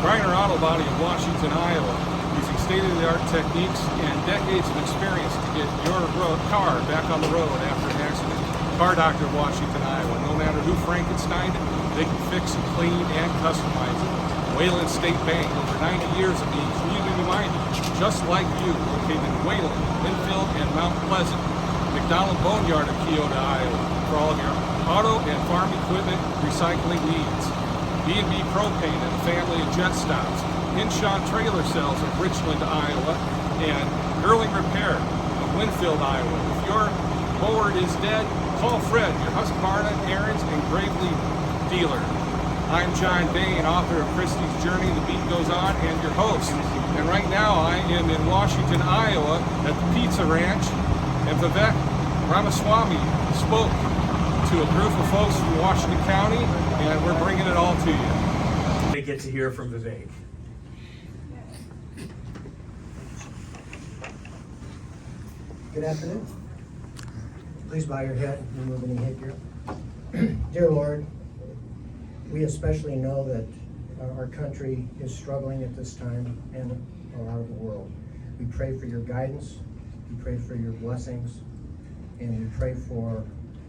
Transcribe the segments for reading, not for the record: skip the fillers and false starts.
Griner Auto Body of Washington, Iowa, using state-of-the-art techniques and decades of experience to get your car back on the road after an accident. Car Doctor of Washington, Iowa. No matter who Frankensteined it, they can fix it, clean, and customize it. Wayland State Bank, over 90 years of being community-minded, just like you, located in Wayland, Linfield, and Mount Pleasant. McDonald Boneyard of Keota, Iowa, for all of your auto and farm equipment recycling needs. B&B Propane and a family of jet stops. Hinshaw Trailer Sales of Richland, Iowa, and Girling Repair of Winfield, Iowa. If your mower is dead, call Fred, your Husqvarna, Aaron's, and Gravely dealer. I'm John Bain, author of Christie's Journey, The Beat Goes On, and your host. And right now I am in Washington, Iowa at the Pizza Ranch, and Vivek Ramaswamy spoke to a group of folks from Washington County, and we're bringing it all to you. We get to hear from Vivek. Good afternoon. Please bow your head and remove any headgear. Dear Lord, we especially know that our country is struggling at this time and around the world. We pray for your guidance, we pray for your blessings, and we pray for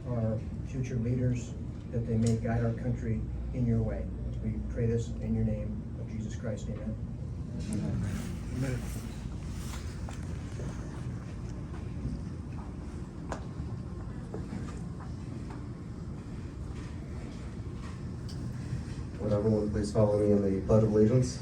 our future leaders that they may guide our country in your way. We pray this in your name of Jesus Christ, amen. Amen. Would everyone please follow me in the Pledge of Allegiance?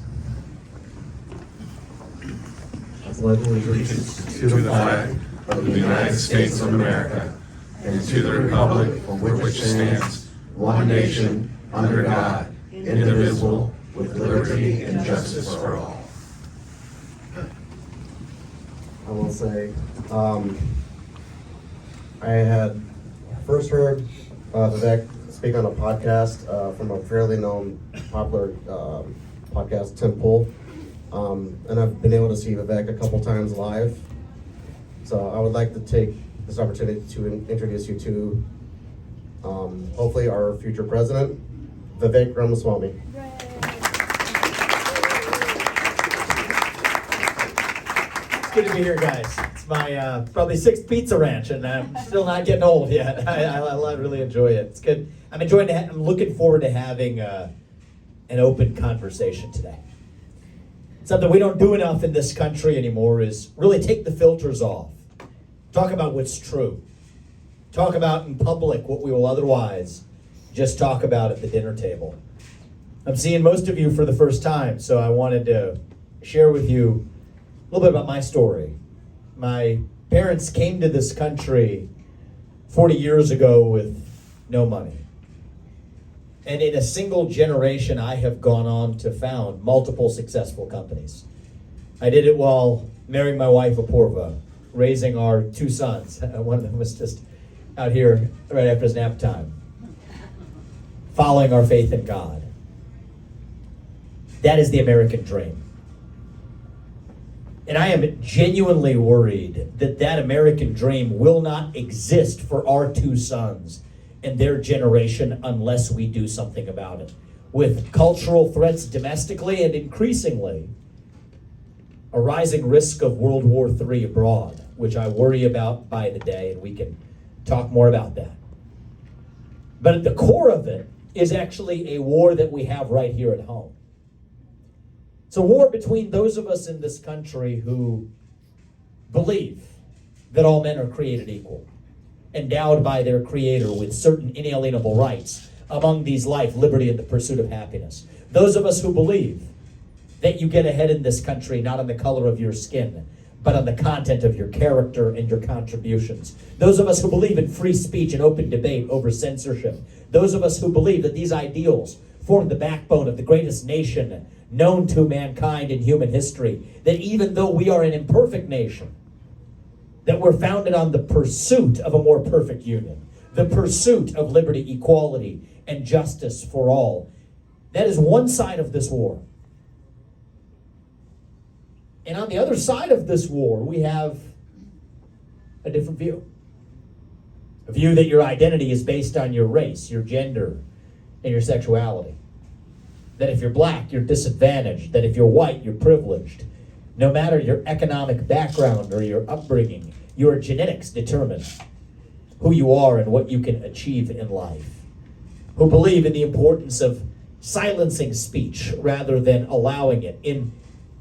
I pledge allegiance to the flag of the United States of America and to the republic for which it stands, one nation, under God, indivisible, with liberty and justice for all. I will say, I had first heard Vivek speak on a podcast from a fairly known, popular podcast, Tim Pool. And I've been able to see Vivek a couple times live. So I would like to take this opportunity to introduce you to hopefully our future president, Vivek Ramaswamy. It's good to be here, guys. It's my probably sixth pizza ranch, and I'm still not getting old yet. I really enjoy it. It's good. I'm looking forward to having an open conversation today. Something we don't do enough in this country anymore is really take the filters off. Talk about what's true. Talk about in public what we will otherwise just talk about at the dinner table. I'm seeing most of you for the first time, so I wanted to share with you a little bit about my story. My parents came to this country 40 years ago with no money. And in a single generation, I have gone on to found multiple successful companies. I did it while marrying my wife, Apurva, raising our two sons. One of them was just out here right after his nap time. Following our faith in God. That is the American dream. And I am genuinely worried that that American dream will not exist for our two sons and their generation unless we do something about it. With cultural threats domestically and increasingly a rising risk of World War III abroad, which I worry about by the day, and we can talk more about that. But at the core of it is actually a war that we have right here at home. It's a war between those of us in this country who believe that all men are created equal, endowed by their Creator with certain inalienable rights, among these life, liberty, and the pursuit of happiness. Those of us who believe that you get ahead in this country not on the color of your skin, but on the content of your character and your contributions. Those of us who believe in free speech and open debate over censorship. Those of us who believe that these ideals form the backbone of the greatest nation known to mankind in human history. That even though we are an imperfect nation, that we're founded on the pursuit of a more perfect union, the pursuit of liberty, equality, and justice for all. That is one side of this war. And on the other side of this war, we have a different view. A view that your identity is based on your race, your gender, and your sexuality. that if you're black, you're disadvantaged, that if you're white, you're privileged. No matter your economic background or your upbringing, your genetics determine who you are and what you can achieve in life. Who believe in the importance of silencing speech rather than allowing it. In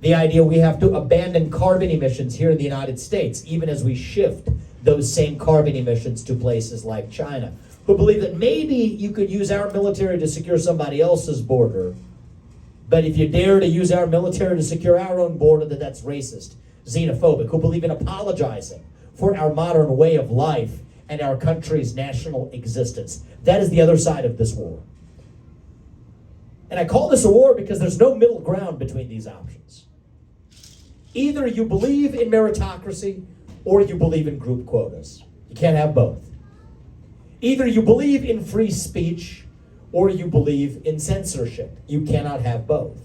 the idea we have to abandon carbon emissions here in the United States, even as we shift those same carbon emissions to places like China. Who believe that maybe you could use our military to secure somebody else's border, but if you dare to use our military to secure our own border, that's racist, xenophobic. Who believe in apologizing for our modern way of life and our country's national existence. That is the other side of this war. And I call this a war because there's no middle ground between these options. Either you believe in meritocracy or you believe in group quotas. You can't have both. Either you believe in free speech or you believe in censorship. You cannot have both.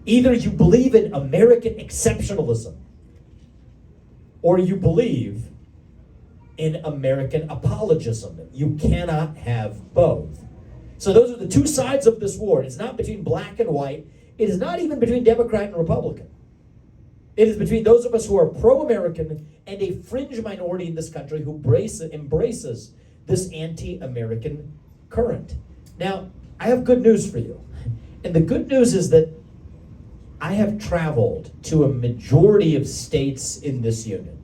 Either you believe in American exceptionalism or you believe in American apologism. You cannot have both. So those are the two sides of this war. It's not between black and white. It is not even between Democrat and Republican. It is between those of us who are pro-American and a fringe minority in this country who embraces this anti-American current. Now, I have good news for you. And the good news is that I have traveled to a majority of states in this union,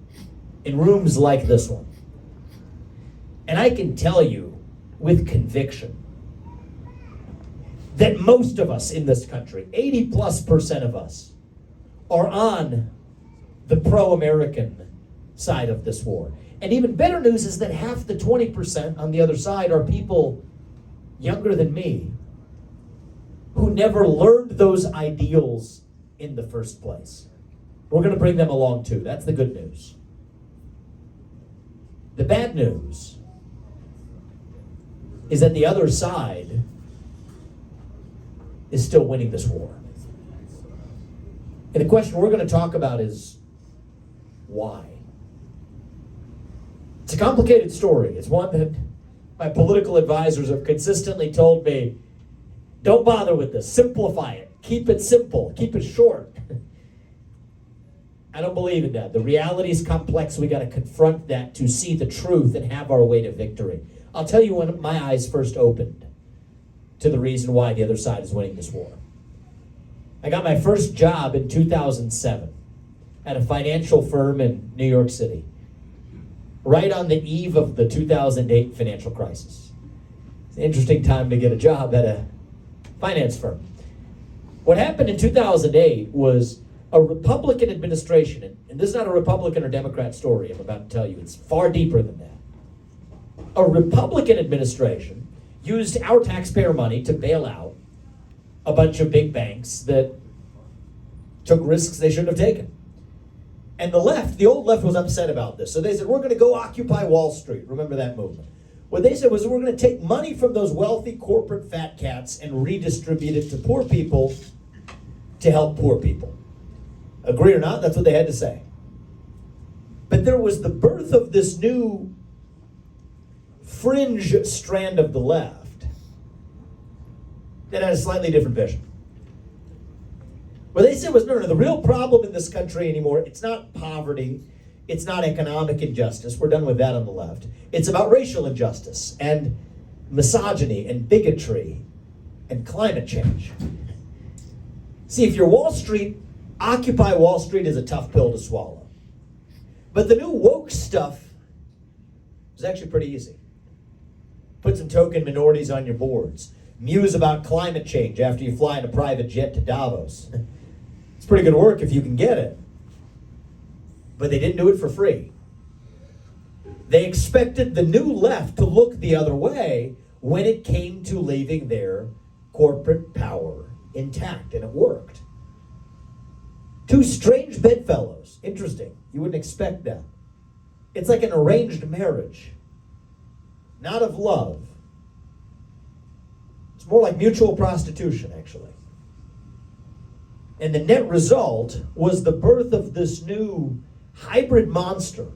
in rooms like this one. And I can tell you with conviction that most of us in this country, 80+% of us, are on the pro-American side of this war. And even better news is that half the 20% on the other side are people younger than me who never learned those ideals in the first place. We're going to bring them along too. That's the good news. The bad news is that the other side is still winning this war. And the question we're going to talk about is why? It's a complicated story. It's one that my political advisors have consistently told me, don't bother with this, simplify it, keep it simple, keep it short. I don't believe in that. The reality is complex. We got to confront that to see the truth and have our way to victory. I'll tell you when my eyes first opened to the reason why the other side is winning this war. I got my first job in 2007 at a financial firm in New York City, right on the eve of the 2008 financial crisis. It's an interesting time to get a job at a finance firm. What happened in 2008 was a Republican administration, and this is not a Republican or Democrat story I'm about to tell you, it's far deeper than that. A Republican administration used our taxpayer money to bail out a bunch of big banks that took risks they shouldn't have taken. And the left, the old left, was upset about this. So they said, we're going to go occupy Wall Street. Remember that movement? What they said was, we're going to take money from those wealthy corporate fat cats and redistribute it to poor people to help poor people. Agree or not, that's what they had to say. But there was the birth of this new fringe strand of the left that had a slightly different vision. What they said was, no, the real problem in this country anymore, it's not poverty, it's not economic injustice, we're done with that on the left. It's about racial injustice and misogyny and bigotry and climate change. See, if you're Wall Street, Occupy Wall Street is a tough pill to swallow. But the new woke stuff is actually pretty easy. Put some token minorities on your boards. Muse about climate change after you fly in a private jet to Davos. It's pretty good work if you can get it. But they didn't do it for free. They expected the new left to look the other way when it came to leaving their corporate power intact, and it worked. Two strange bedfellows. Interesting. You wouldn't expect that. It's like an arranged marriage. Not of love. It's more like mutual prostitution, actually. And the net result was the birth of this new hybrid monster.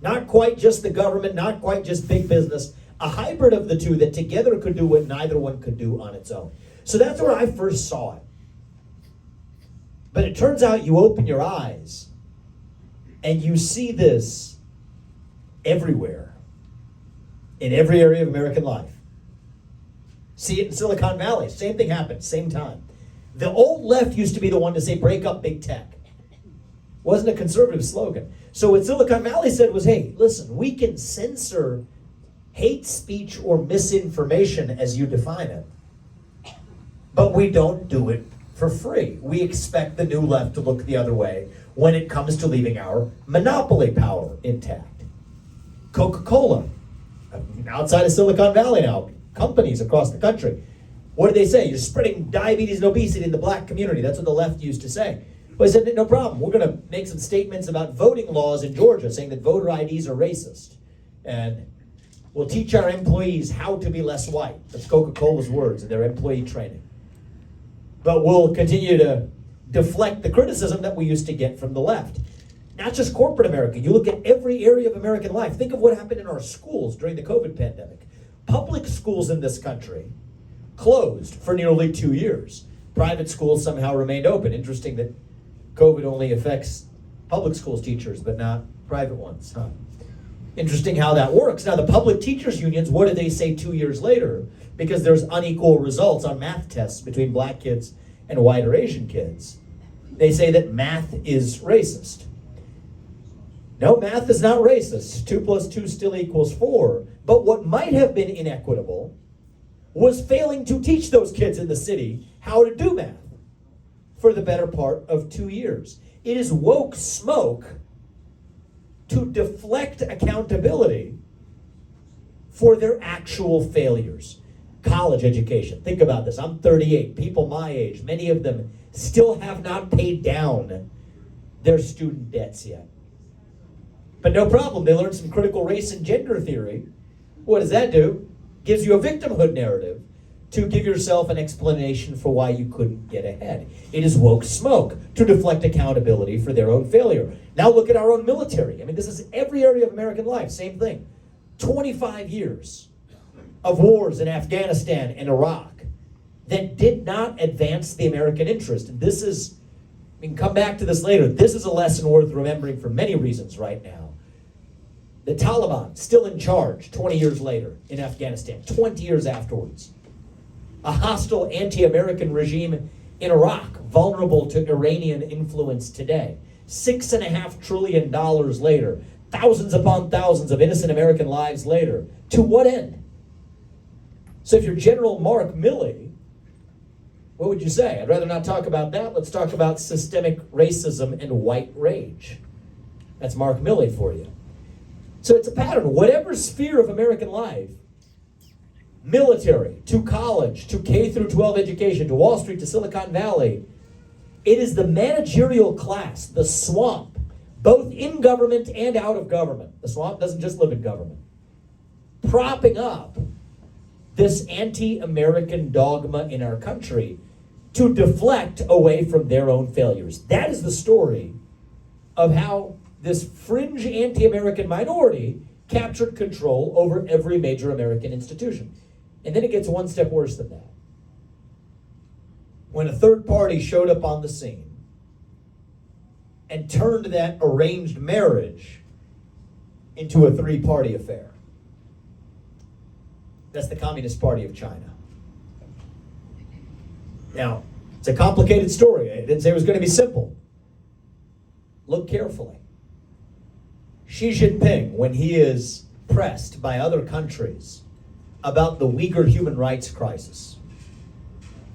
Not quite just the government, not quite just big business, A hybrid of the two that together could do what neither one could do on its own. So that's where I first saw it. But it turns out you open your eyes and you see this everywhere, in every area of American life. See it in Silicon Valley, same thing happened, same time. The old left used to be the one to say, break up big tech. Wasn't a conservative slogan. So what Silicon Valley said was, hey, listen, we can censor hate speech or misinformation as you define it, but we don't do it for free. We expect the new left to look the other way when it comes to leaving our monopoly power intact. Coca-Cola, outside of Silicon Valley now, companies across the country, what do they say? You're spreading diabetes and obesity in the black community. That's what the left used to say. Well, I said, no problem. We're going to make some statements about voting laws in Georgia saying that voter IDs are racist. And we'll teach our employees how to be less white. That's Coca-Cola's words in their employee training. But we'll continue to deflect the criticism that we used to get from the left. Not just corporate America. You look at every area of American life. Think of what happened in our schools during the COVID pandemic. Public schools in this country closed for nearly 2 years. Private schools somehow remained open. Interesting that COVID only affects public schools teachers, but not private ones, huh? Interesting how that works. Now, the public teachers unions, what do they say 2 years later? Because there's unequal results on math tests between black kids and white or Asian kids. They say that math is racist. No, math is not racist. 2 plus 2 still equals 4. But what might have been inequitable was failing to teach those kids in the city how to do math for the better part of 2 years. It is woke smoke to deflect accountability for their actual failures. College education. Think about this. I'm 38. People my age, many of them still have not paid down their student debts yet. But no problem. They learned some critical race and gender theory. What does that do? Gives you a victimhood narrative to give yourself an explanation for why you couldn't get ahead. It is woke smoke to deflect accountability for their own failure. Now look at our own military. I mean, this is every area of American life. Same thing. 25 years of wars in Afghanistan and Iraq that did not advance the American interest. And this is, we can come back to this later, this is a lesson worth remembering for many reasons right now. The Taliban, still in charge 20 years later in Afghanistan, 20 years afterwards. A hostile anti-American regime in Iraq, vulnerable to Iranian influence today. $6.5 trillion later, thousands upon thousands of innocent American lives later. To what end? So if you're General Mark Milley, what would you say? I'd rather not talk about that. Let's talk about systemic racism and white rage. That's Mark Milley for you. So it's a pattern. Whatever sphere of American life, military, to college, to K through 12 education, to Wall Street, to Silicon Valley, it is the managerial class, the swamp, both in government and out of government. The swamp doesn't just live in government. Propping up this anti-American dogma in our country to deflect away from their own failures. That is the story of how this fringe anti-American minority captured control over every major American institution. And then it gets one step worse than that. When a third party showed up on the scene and turned that arranged marriage into a three-party affair. That's the Communist Party of China. Now, it's a complicated story. I didn't say it was going to be simple. Look carefully. Xi Jinping, when he is pressed by other countries about the Uyghur human rights crisis,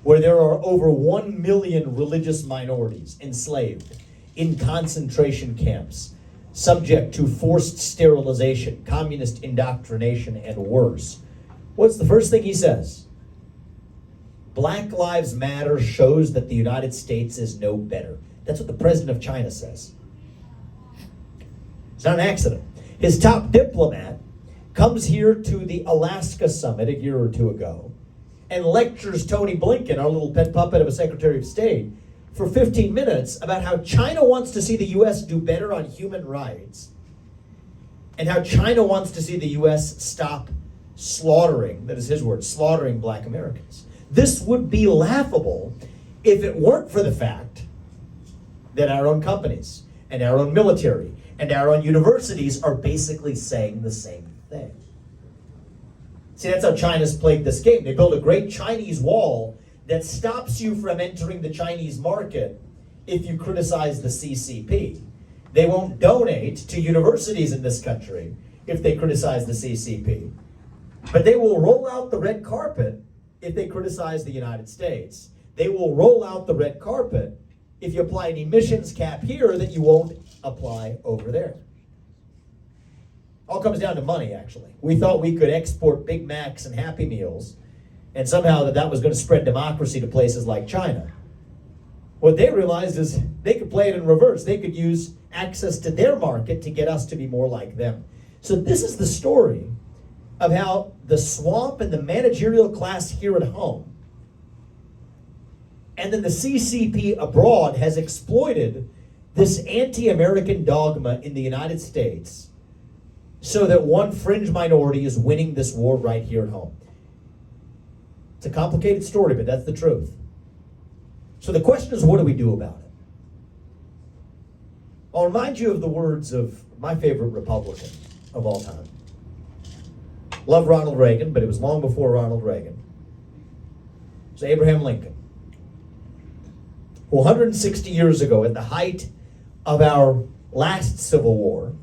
where there are over 1 million religious minorities enslaved in concentration camps, subject to forced sterilization, communist indoctrination, and worse. What's the first thing he says? Black Lives Matter shows that the United States is no better. That's what the president of China says. It's not an accident. His top diplomat comes here to the Alaska summit a year or two ago and lectures Tony Blinken, our little pet puppet of a Secretary of State, for 15 minutes about how China wants to see the U.S. do better on human rights and how China wants to see the U.S. stop slaughtering, that is his word, slaughtering black Americans. This would be laughable if it weren't for the fact that our own companies and our own military and our own universities are basically saying the same thing. See, that's how China's played this game. They build a great Chinese wall that stops you from entering the Chinese market if you criticize the CCP. They won't donate to universities in this country if they criticize the CCP. But they will roll out the red carpet if they criticize the United States. They will roll out the red carpet if you apply an emissions cap here that you won't apply over there. All comes down to money, actually. We thought we could export Big Macs and Happy Meals, and somehow that was going to spread democracy to places like China. What they realized is they could play it in reverse. They could use access to their market to get us to be more like them. So this is the story of how the swamp and the managerial class here at home, and then the CCP abroad, has exploited this anti-American dogma in the United States so that one fringe minority is winning this war right here at home. It's a complicated story, but that's the truth. So the question is, what do we do about it? I'll remind you of the words of my favorite Republican of all time. Love Ronald Reagan, but it was long before Ronald Reagan. It was Abraham Lincoln, who 160 years ago, at the height of our last Civil War,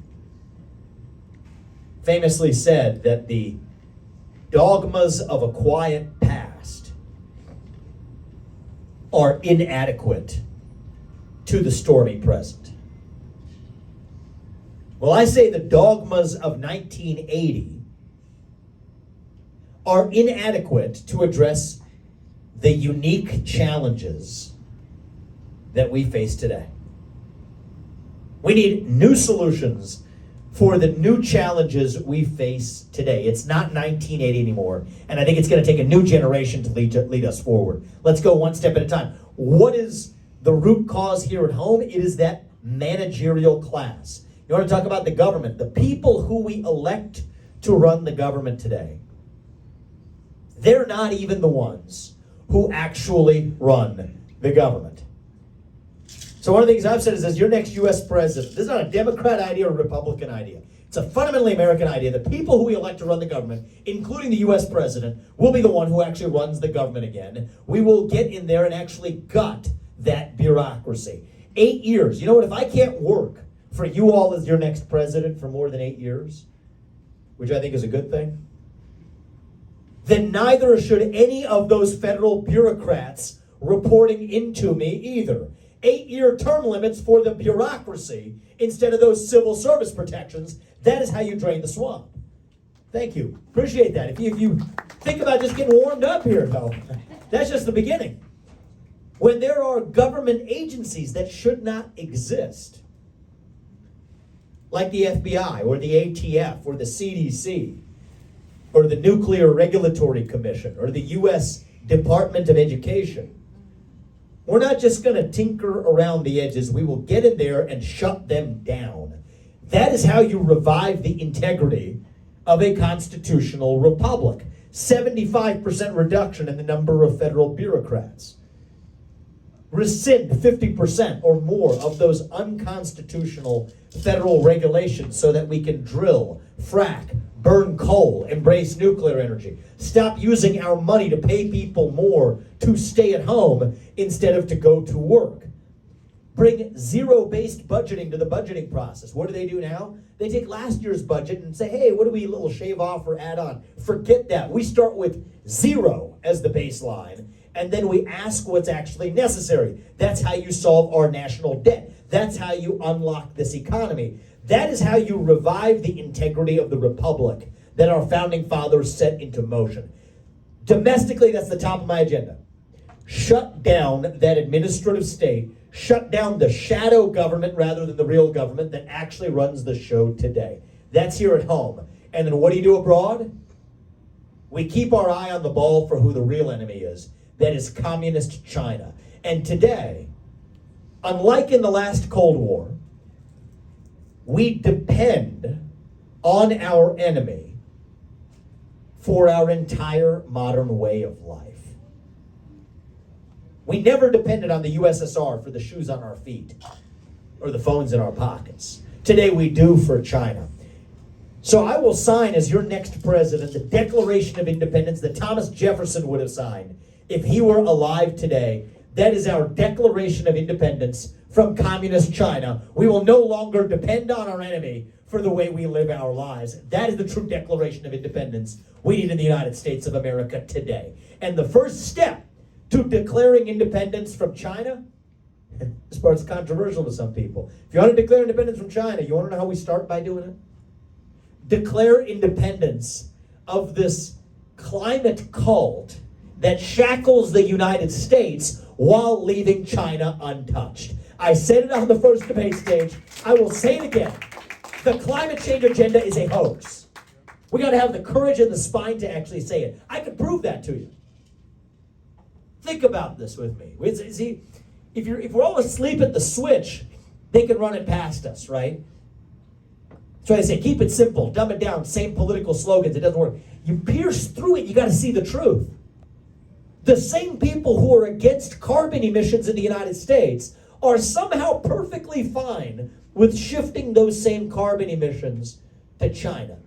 famously said that the dogmas of a quiet past are inadequate to the stormy present. Well, I say the dogmas of 1980 are inadequate to address the unique challenges that we face today. We need new solutions for the new challenges we face today. It's not 1980 anymore, and I think it's going to take a new generation to lead us forward. Let's go one step at a time. What is the root cause here at home? It is that managerial class. You want to talk about the government, the people who we elect to run the government today. They're not even the ones who actually run the government. So one of the things I've said is this: your next U.S. president, this is not a Democrat idea or a Republican idea. It's a fundamentally American idea. The people who we elect to run the government, including the U.S. president, will be the one who actually runs the government again. We will get in there and actually gut that bureaucracy. 8 years. You know what? If I can't work for you all as your next president for more than 8 years, which I think is a good thing, then neither should any of those federal bureaucrats reporting into me either. 8-year term limits for the bureaucracy instead of those civil service protections. That is how you drain the swamp. Thank you. Appreciate that. If you think about just getting warmed up here, though, that's just the beginning. When there are government agencies that should not exist, like the FBI or the ATF or the CDC or the Nuclear Regulatory Commission or the U.S. Department of Education, we're not just going to tinker around the edges. We will get in there and shut them down. That is how you revive the integrity of a constitutional republic. 75% reduction in the number of federal bureaucrats. Rescind 50% or more of those unconstitutional federal regulations so that we can drill, frack, burn coal, embrace nuclear energy. Stop using our money to pay people more to stay at home instead of to go to work. Bring zero-based budgeting to the budgeting process. What do they do now? They take last year's budget and say, hey, what do we little shave off or add on? Forget that. We start with zero as the baseline, and then we ask what's actually necessary. That's how you solve our national debt. That's how you unlock this economy. That is how you revive the integrity of the republic that our founding fathers set into motion. Domestically, that's the top of my agenda. Shut down that administrative state. Shut down the shadow government rather than the real government that actually runs the show today. That's here at home. And then what do you do abroad? We keep our eye on the ball for who the real enemy is. That is communist China. And today, unlike in the last Cold War, we depend on our enemy for our entire modern way of life. We never depended on the USSR for the shoes on our feet or the phones in our pockets. Today we do for China. So I will sign as your next president the Declaration of Independence that Thomas Jefferson would have signed if he were alive today. That is our Declaration of Independence from communist China. We will no longer depend on our enemy for the way we live our lives. That is the true Declaration of Independence we need in the United States of America today. And the first step to declaring independence from China, this part's controversial to some people. If you want to declare independence from China, you want to know how we start by doing it? Declare independence of this climate cult that shackles the United States while leaving China untouched. I said it on the first debate stage. I will say it again. The climate change agenda is a hoax. We got to have the courage and the spine to actually say it. I could prove that to you. Think about this with me. See, if we're all asleep at the switch, they can run it past us, right? That's why I say keep it simple, dumb it down, same political slogans, it doesn't work. You pierce through it, you got to see the truth. The same people who are against carbon emissions in the United States are somehow perfectly fine with shifting those same carbon emissions to China.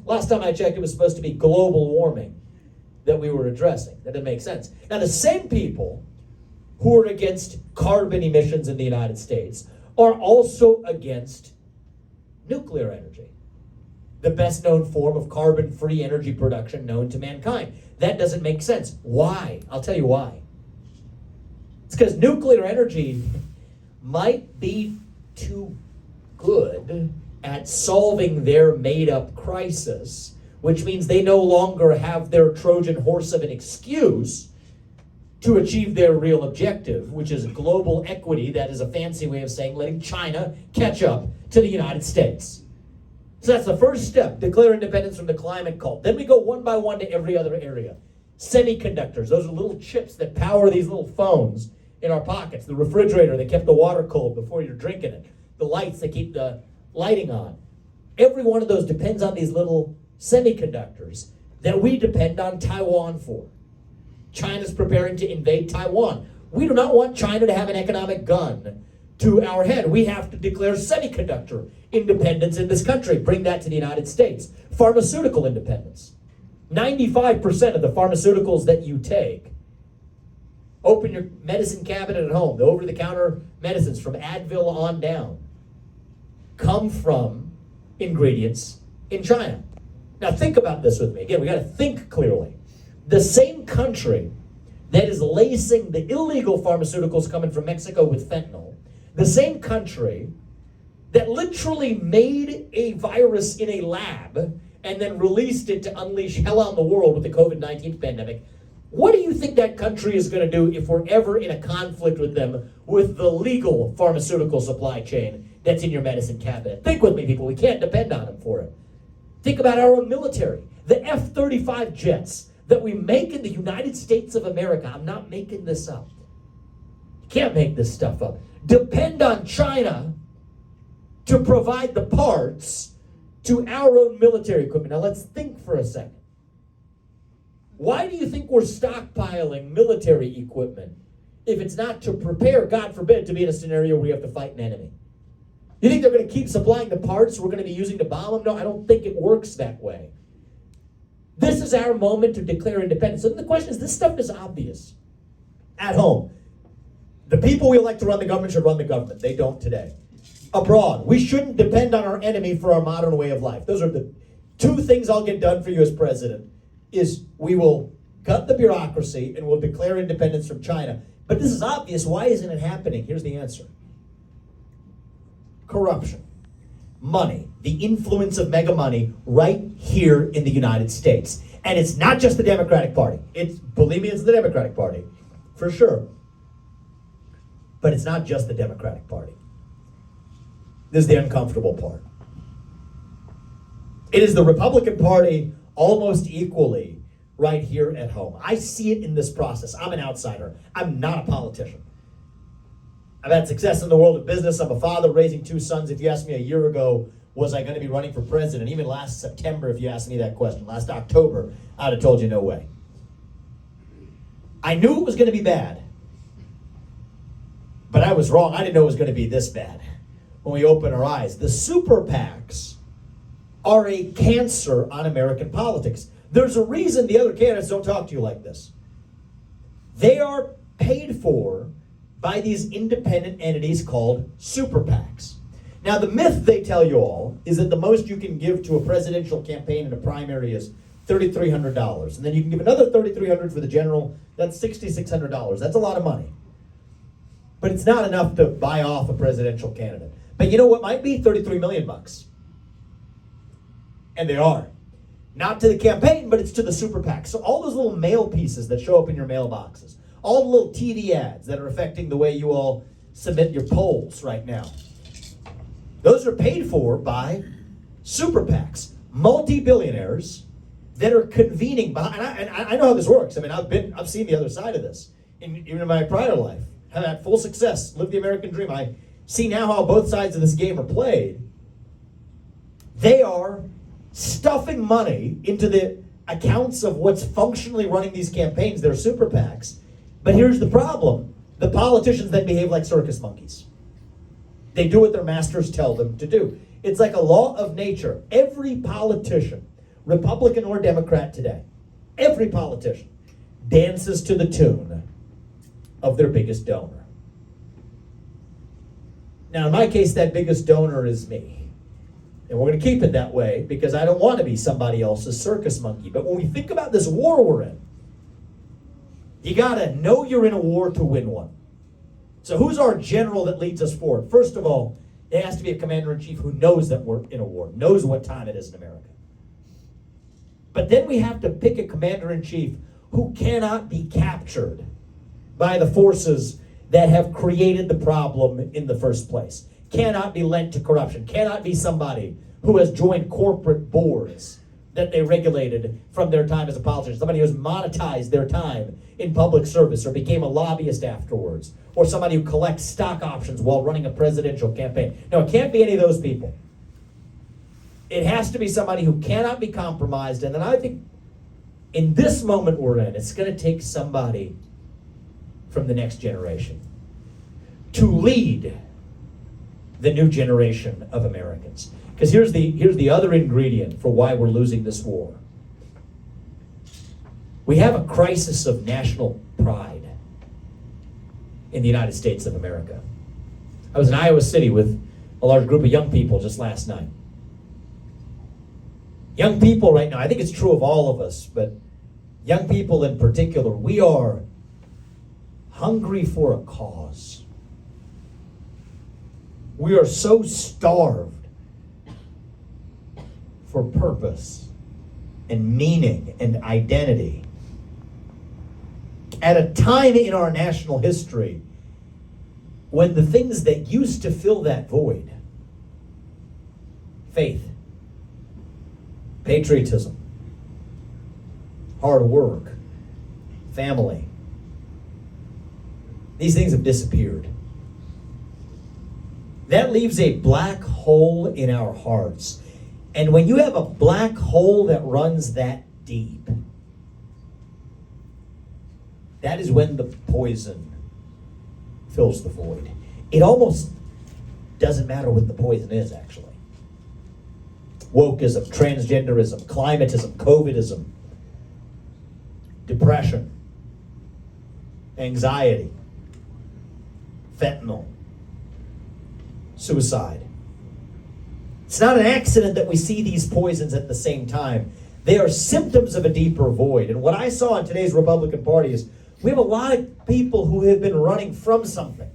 Last time I checked, it was supposed to be global warming that we were addressing. That didn't make sense. Now, the same people who are against carbon emissions in the United States are also against nuclear energy, the best known form of carbon-free energy production known to mankind. That doesn't make sense. Why? I'll tell you why. It's because nuclear energy might be too good at solving their made-up crisis, which means they no longer have their Trojan horse of an excuse to achieve their real objective, which is global equity. That is a fancy way of saying letting China catch up to the United States. So that's the first step, declare independence from the climate cult. Then we go one by one to every other area. Semiconductors, those are little chips that power these little phones in our pockets. The refrigerator that kept the water cold before you're drinking it. The lights that keep the lighting on. Every one of those depends on these little semiconductors that we depend on Taiwan for. China's preparing to invade Taiwan. We do not want China to have an economic gun to our head. We have to declare semiconductor independence in this country. Bring that to the United States. Pharmaceutical independence. 95% of the pharmaceuticals that you take, open your medicine cabinet at home, the over-the-counter medicines from Advil on down, come from ingredients in China. Now think about this with me. Again, we got to think clearly. The same country that is lacing the illegal pharmaceuticals coming from Mexico with fentanyl, the same country that literally made a virus in a lab and then released it to unleash hell on the world with the COVID-19 pandemic, what do you think that country is going to do if we're ever in a conflict with them with the legal pharmaceutical supply chain that's in your medicine cabinet? Think with me, people. We can't depend on them for it. Think about our own military. The F-35 jets that we make in the United States of America. I'm not making this up. You can't make this stuff up. Depend on China to provide the parts to our own military equipment. Now let's think for a second. Why do you think we're stockpiling military equipment if it's not to prepare, God forbid, to be in a scenario where we have to fight an enemy? You think they're going to keep supplying the parts we're going to be using to bomb them? No, I don't think it works that way. This is our moment to declare independence. So the question is, this stuff is obvious. At home, the people we elect to run the government should run the government. They don't today. Abroad, we shouldn't depend on our enemy for our modern way of life. Those are the two things I'll get done for you as president, is we will gut the bureaucracy and we'll declare independence from China. But this is obvious. Why isn't it happening? Here's the answer. Corruption. Money. The influence of mega money right here in the United States. And it's not just the Democratic Party. Believe me, it's the Democratic Party, for sure. But it's not just the Democratic Party. This is the uncomfortable part. It is the Republican Party almost equally right here at home. I see it in this process. I'm an outsider. I'm not a politician. I've had success in the world of business. I'm a father raising two sons. If you asked me a year ago was I going to be running for president? Even last September, if you asked me that question, last October, I'd have told you no way. I knew it was going to be bad. But I was wrong. I didn't know it was going to be this bad when we open our eyes. The super PACs are a cancer on American politics. There's a reason the other candidates don't talk to you like this. They are paid for by these independent entities called super PACs. Now, the myth they tell you all is that the most you can give to a presidential campaign in a primary is $3,300. And then you can give another $3,300 for the general. That's $6,600. That's a lot of money. But it's not enough to buy off a presidential candidate. But you know what might be? $33 million bucks. And they are. Not to the campaign, but it's to the super PAC. So all those little mail pieces that show up in your mailboxes, all the little TV ads that are affecting the way you all submit your polls right now, those are paid for by super PACs, multi-billionaires that are convening behind. And I know how this works. I mean, I've seen the other side of this, even in my prior life. I've had full success, lived the American dream. I see now how both sides of this game are played. They are stuffing money into the accounts of what's functionally running these campaigns. They're super PACs. But here's the problem. The politicians then behave like circus monkeys. They do what their masters tell them to do. It's like a law of nature. Every politician, Republican or Democrat today, every politician dances to the tune of their biggest donor. Now, in my case, that biggest donor is me. And we're going to keep it that way because I don't want to be somebody else's circus monkey. But when we think about this war we're in, you got to know you're in a war to win one. So who's our general that leads us forward? First of all, it has to be a commander-in-chief who knows that we're in a war, knows what time it is in America. But then we have to pick a commander-in-chief who cannot be captured by the forces that have created the problem in the first place. Cannot be lent to corruption. Cannot be somebody who has joined corporate boards that they regulated from their time as a politician. Somebody who has monetized their time in public service or became a lobbyist afterwards. Or somebody who collects stock options while running a presidential campaign. No, it can't be any of those people. It has to be somebody who cannot be compromised. And then I think in this moment we're in, it's going to take somebody from the next generation to lead the new generation of Americans. Because here's the other ingredient for why we're losing this war. We have a crisis of national pride in the United States of America. I was in Iowa City with a large group of young people just last night. Young people right now, I think it's true of all of us, but young people in particular, we are hungry for a cause. We are so starved for purpose and meaning and identity. At a time in our national history when the things that used to fill that void, faith, patriotism, hard work, family, these things have disappeared. That leaves a black hole in our hearts. And when you have a black hole that runs that deep, that is when the poison fills the void. It almost doesn't matter what the poison is, actually. Wokeism, transgenderism, climatism, COVIDism, depression, anxiety, fentanyl, suicide. It's not an accident that we see these poisons at the same time. They are symptoms of a deeper void. And what I saw in today's Republican Party is we have a lot of people who have been running from something,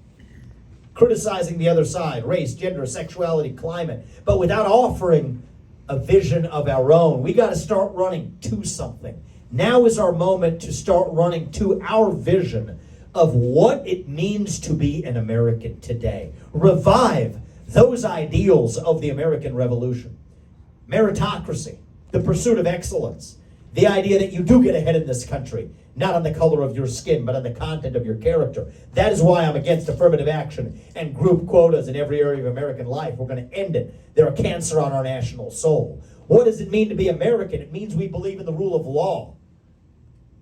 criticizing the other side, race, gender, sexuality, climate, but without offering a vision of our own. We got to start running to something. Now is our moment to start running to our vision of what it means to be an American today. Revive those ideals of the American Revolution. Meritocracy, the pursuit of excellence, the idea that you do get ahead in this country, not on the color of your skin, but on the content of your character. That is why I'm against affirmative action and group quotas in every area of American life. We're going to end it. They're a cancer on our national soul. What does it mean to be American? It means we believe in the rule of law.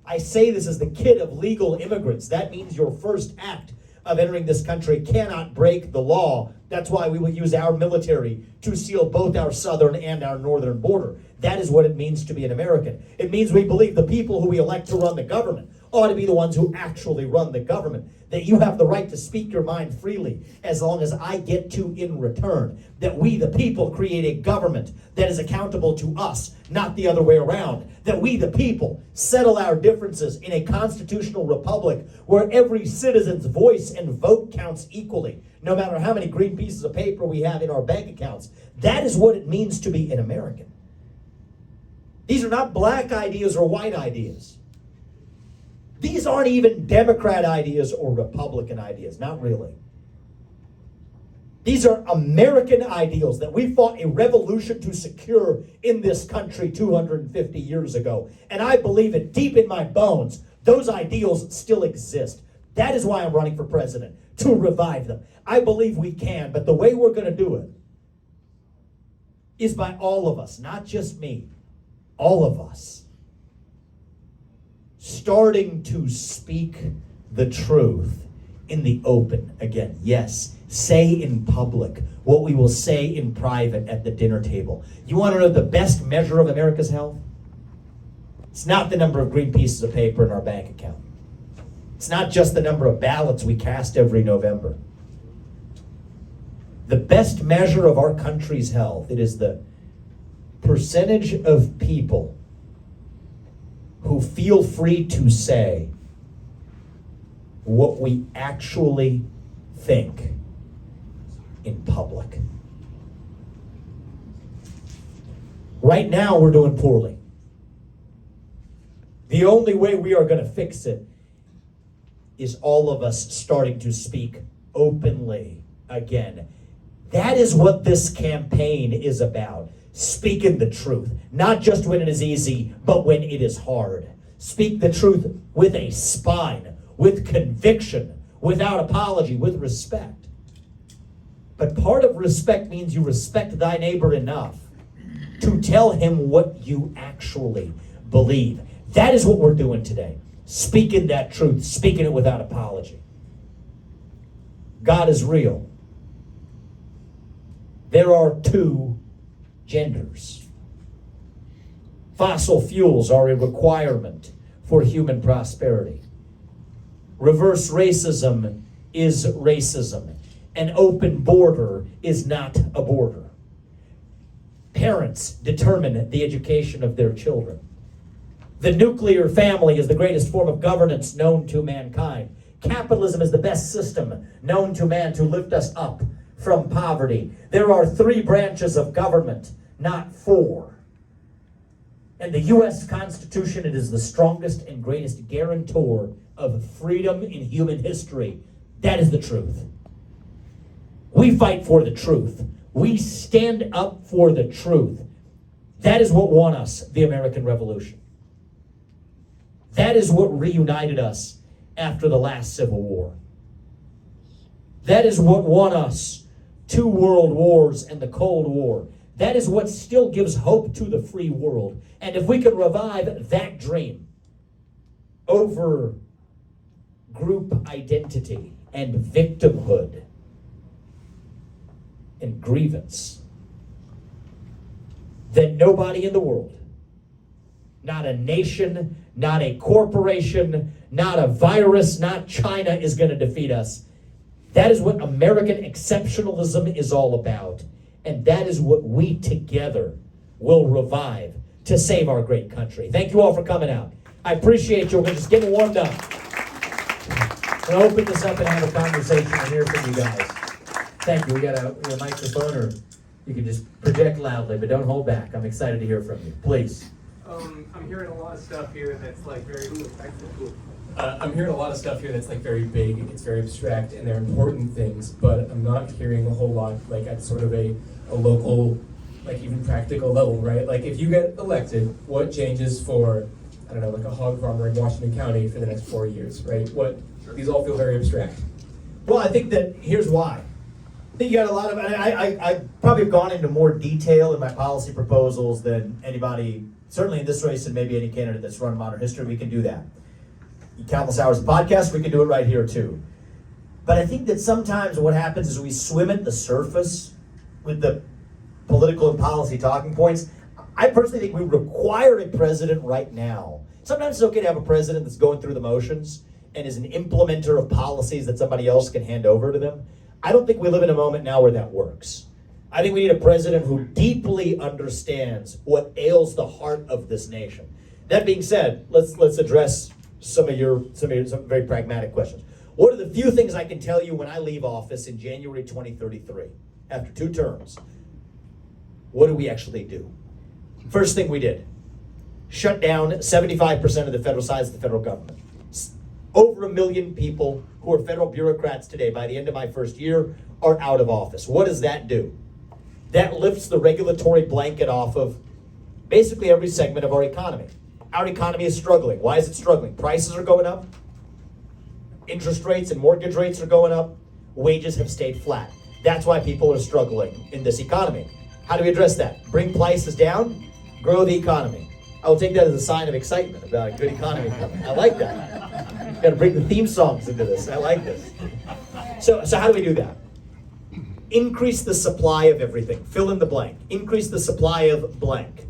I say this as the kid of legal immigrants. That means your first act of entering this country cannot break the law. That's why we will use our military to seal both our southern and our northern border. That is what it means to be an American. It means we believe the people who we elect to run the government ought to be the ones who actually run the government. That you have the right to speak your mind freely as long as I get to in return. That we, the people, create a government that is accountable to us, not the other way around. That we, the people, settle our differences in a constitutional republic where every citizen's voice and vote counts equally, no matter how many green pieces of paper we have in our bank accounts. That is what it means to be an American. These are not black ideas or white ideas. These aren't even Democrat ideas or Republican ideas, not really. These are American ideals that we fought a revolution to secure in this country 250 years ago. And I believe it deep in my bones. Those ideals still exist. That is why I'm running for president, to revive them. I believe we can, but the way we're going to do it is by all of us, not just me, all of us, starting to speak the truth in the open again. Yes, say in public what we will say in private at the dinner table. You want to know the best measure of America's health? It's not the number of green pieces of paper in our bank account. It's not just the number of ballots we cast every November. The best measure of our country's health, it is the percentage of people who feel free to say what we actually think in public. Right now, we're doing poorly. The only way we are going to fix it is all of us starting to speak openly again. That is what this campaign is about. Speaking the truth, not just when it is easy, but when it is hard. Speak the truth with a spine, with conviction, without apology, with respect. But part of respect means you respect thy neighbor enough to tell him what you actually believe. That is what we're doing today. Speaking that truth, speaking it without apology. God is real. There are two genders. Fossil fuels are a requirement for human prosperity. Reverse racism is racism. An open border is not a border. Parents determine the education of their children. The nuclear family is the greatest form of governance known to mankind. Capitalism is the best system known to man to lift us up from poverty. There are 3 branches of government, not 4. And the U.S. Constitution, it is the strongest and greatest guarantor of freedom in human history. That is the truth. We fight for the truth. We stand up for the truth. That is what won us the American Revolution. That is what reunited us after the last Civil War. That is what won us 2 world wars and the Cold War. That is what still gives hope to the free world. And if we can revive that dream over group identity and victimhood and grievance, then nobody in the world, not a nation, not a corporation, not a virus, not China is going to defeat us. That is what American exceptionalism is all about. And that is what we together will revive to save our great country. Thank you all for coming out. I appreciate you. We're just getting warmed up. I'm going to open this up and have a conversation and hear from you guys. Thank you. We got a microphone, or you can just project loudly, but don't hold back. I'm excited to hear from you. Please. I'm hearing a lot of stuff here that's like very. I'm hearing a lot of stuff here that's like very big. It's very abstract, and they're important things. But I'm not hearing a whole lot like at sort of a local, like even practical level, right? Like if you get elected, what changes for I don't know, like a hog farmer in Washington County for the next 4 years, right? These all feel very abstract. Well, I think that here's why. I think you got a lot of, I probably have gone into more detail in my policy proposals than anybody, certainly in this race and maybe any candidate that's run modern history. We can do that. Countless hours of podcast, we can do it right here too. But I think that sometimes what happens is we swim at the surface with the political and policy talking points. I personally think we require a president right now. Sometimes it's okay to have a president that's going through the motions and is an implementer of policies that somebody else can hand over to them. I don't think we live in a moment now where that works. I think we need a president who deeply understands what ails the heart of this nation. That being said, let's address some very pragmatic questions. What are the few things I can tell you when I leave office in January 2033, after 2 terms? What do we actually do? First thing we did, shut down 75% of the federal size of the federal government. Over 1 million people who are federal bureaucrats today, by the end of my first year, are out of office. What does that do? That lifts the regulatory blanket off of basically every segment of our economy. Our economy is struggling. Why is it struggling? Prices are going up. Interest rates and mortgage rates are going up. Wages have stayed flat. That's why people are struggling in this economy. How do we address that? Bring prices down, grow the economy. I will take that as a sign of excitement about a good economy coming. I like that. Got to bring the theme songs into this. I like this. So how do we do that? Increase the supply of everything. Fill in the blank. Increase the supply of blank.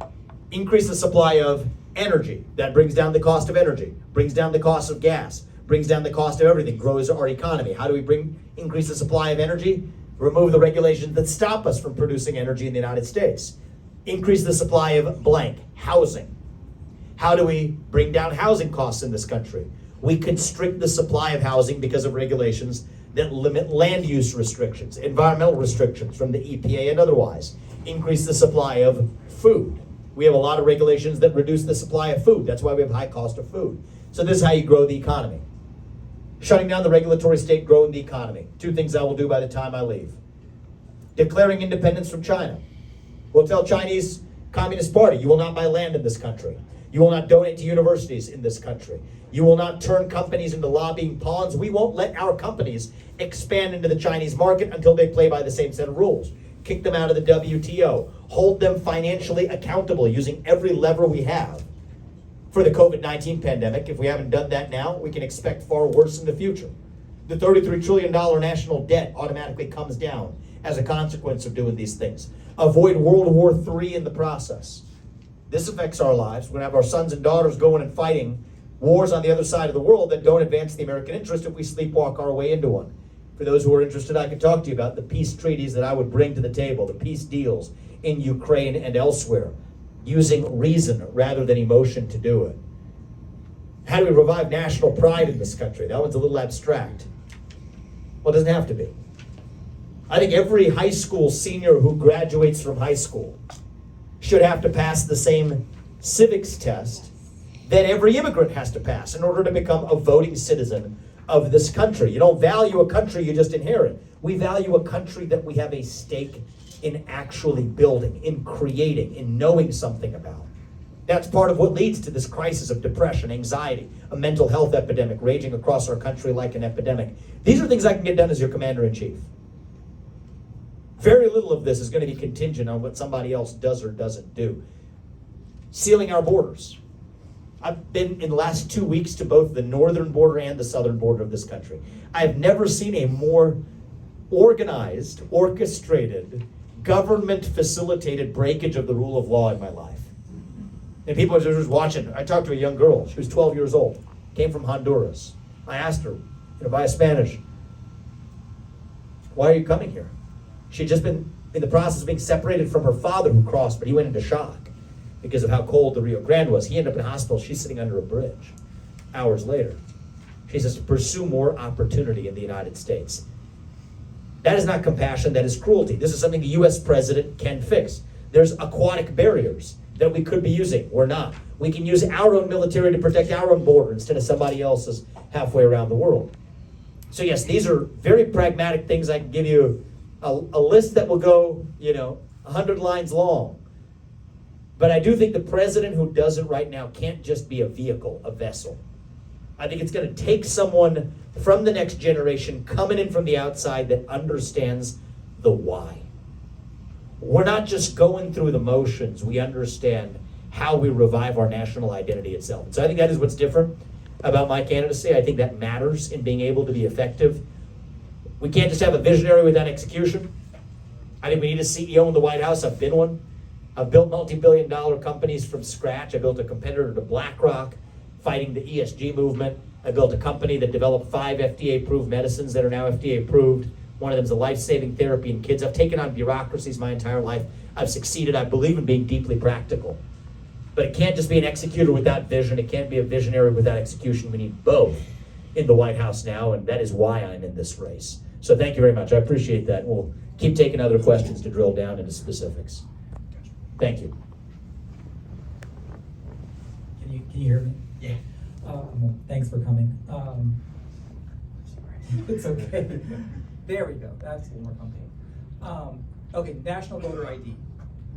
Increase the supply of energy. That brings down the cost of energy. Brings down the cost of gas. Brings down the cost of everything. Grows our economy. How do we increase the supply of energy? Remove the regulations that stop us from producing energy in the United States. Increase the supply of blank. Housing. How do we bring down housing costs in this country? We constrict the supply of housing because of regulations that limit land use restrictions, environmental restrictions from the EPA and otherwise. Increase the supply of food. We have a lot of regulations that reduce the supply of food. That's why we have high cost of food. So this is how you grow the economy. Shutting down the regulatory state, growing the economy. 2 things I will do by the time I leave. Declaring independence from China. We'll tell Chinese Communist Party, you will not buy land in this country. You will not donate to universities in this country. You will not turn companies into lobbying pawns. We won't let our companies expand into the Chinese market until they play by the same set of rules. Kick them out of the WTO. Hold them financially accountable using every lever we have. For the COVID-19 pandemic, if we haven't done that now, we can expect far worse in the future. The $33 trillion national debt automatically comes down as a consequence of doing these things. Avoid World War III in the process. This affects our lives. We're going to have our sons and daughters going and fighting wars on the other side of the world that don't advance the American interest if we sleepwalk our way into one. For those who are interested, I can talk to you about the peace treaties that I would bring to the table, the peace deals in Ukraine and elsewhere, using reason rather than emotion to do it. How do we revive national pride in this country? That one's a little abstract. Well, it doesn't have to be. I think every high school senior who graduates from high school should have to pass the same civics test that every immigrant has to pass in order to become a voting citizen of this country. You don't value a country you just inherit. We value a country that we have a stake in actually building, in creating, in knowing something about. That's part of what leads to this crisis of depression, anxiety, a mental health epidemic raging across our country like an epidemic. These are things I can get done as your commander-in-chief. Very little of this is going to be contingent on what somebody else does or doesn't do. Sealing our borders. I've been in the last 2 weeks to both the northern border and the southern border of this country. I've never seen a more organized, orchestrated, government-facilitated breakage of the rule of law in my life. And people are just watching. I talked to a young girl. She was 12 years old. Came from Honduras. I asked her, via Spanish, why are you coming here? She'd just been in the process of being separated from her father who crossed, but he went into shock because of how cold the Rio Grande was. He ended up in a hospital. She's sitting under a bridge hours later. She says to pursue more opportunity in the United States. That is not compassion, that is cruelty. This is something the U.S. president can fix. There's aquatic barriers that we could be using. We're not. We can use our own military to protect our own border instead of somebody else's halfway around the world. So yes, these are very pragmatic things. I can give you a list that will go, 100 lines long. But I do think the president who does it right now can't just be a vehicle, a vessel. I think it's going to take someone from the next generation coming in from the outside that understands the why. We're not just going through the motions. We understand how we revive our national identity itself. So I think that is what's different about my candidacy. I think that matters in being able to be effective. We can't just have a visionary without execution. I think we need a CEO in the White House. I've been one. I've built multi-billion-dollar companies from scratch. I built a competitor to BlackRock, fighting the ESG movement. I built a company that developed 5 FDA-approved medicines that are now FDA-approved. One of them is a life-saving therapy in kids. I've taken on bureaucracies my entire life. I've succeeded. I believe in being deeply practical. But it can't just be an executor without vision. It can't be a visionary without execution. We need both in the White House now, and that is why I'm in this race. So thank you very much. I appreciate that. We'll keep taking other questions to drill down into specifics. Thank you. Can you hear me? Yeah. Thanks for coming. It's okay. There we go. That's a little more comfortable. Okay, national voter ID.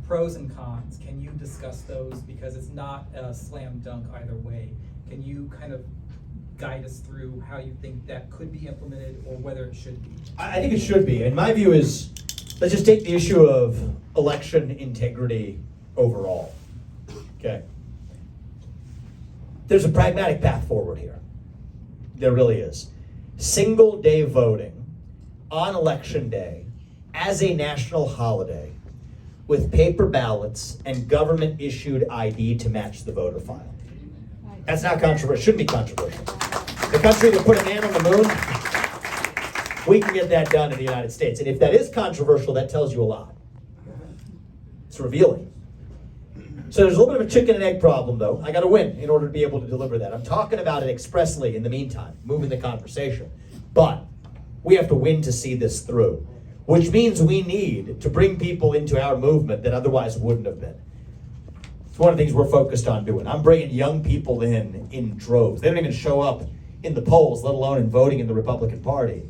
Pros and cons. Can you discuss those? Because it's not a slam dunk either way. Can you kind of guide us through how you think that could be implemented or whether it should be? I think it should be. And my view is, let's just take the issue of election integrity overall. Okay. There's a pragmatic path forward here. There really is. Single day voting on election day as a national holiday with paper ballots and government issued ID to match the voter file. That's not controversial. Shouldn't be controversial. The country that put a man on the moon, we can get that done in the United States. And if that is controversial, that tells you a lot. It's revealing. So there's a little bit of a chicken and egg problem, though. I got to win in order to be able to deliver that. I'm talking about it expressly in the meantime, moving the conversation. But we have to win to see this through, which means we need to bring people into our movement that otherwise wouldn't have been. It's one of the things we're focused on doing. I'm bringing young people in droves. They don't even show up in the polls, let alone in voting in the Republican Party.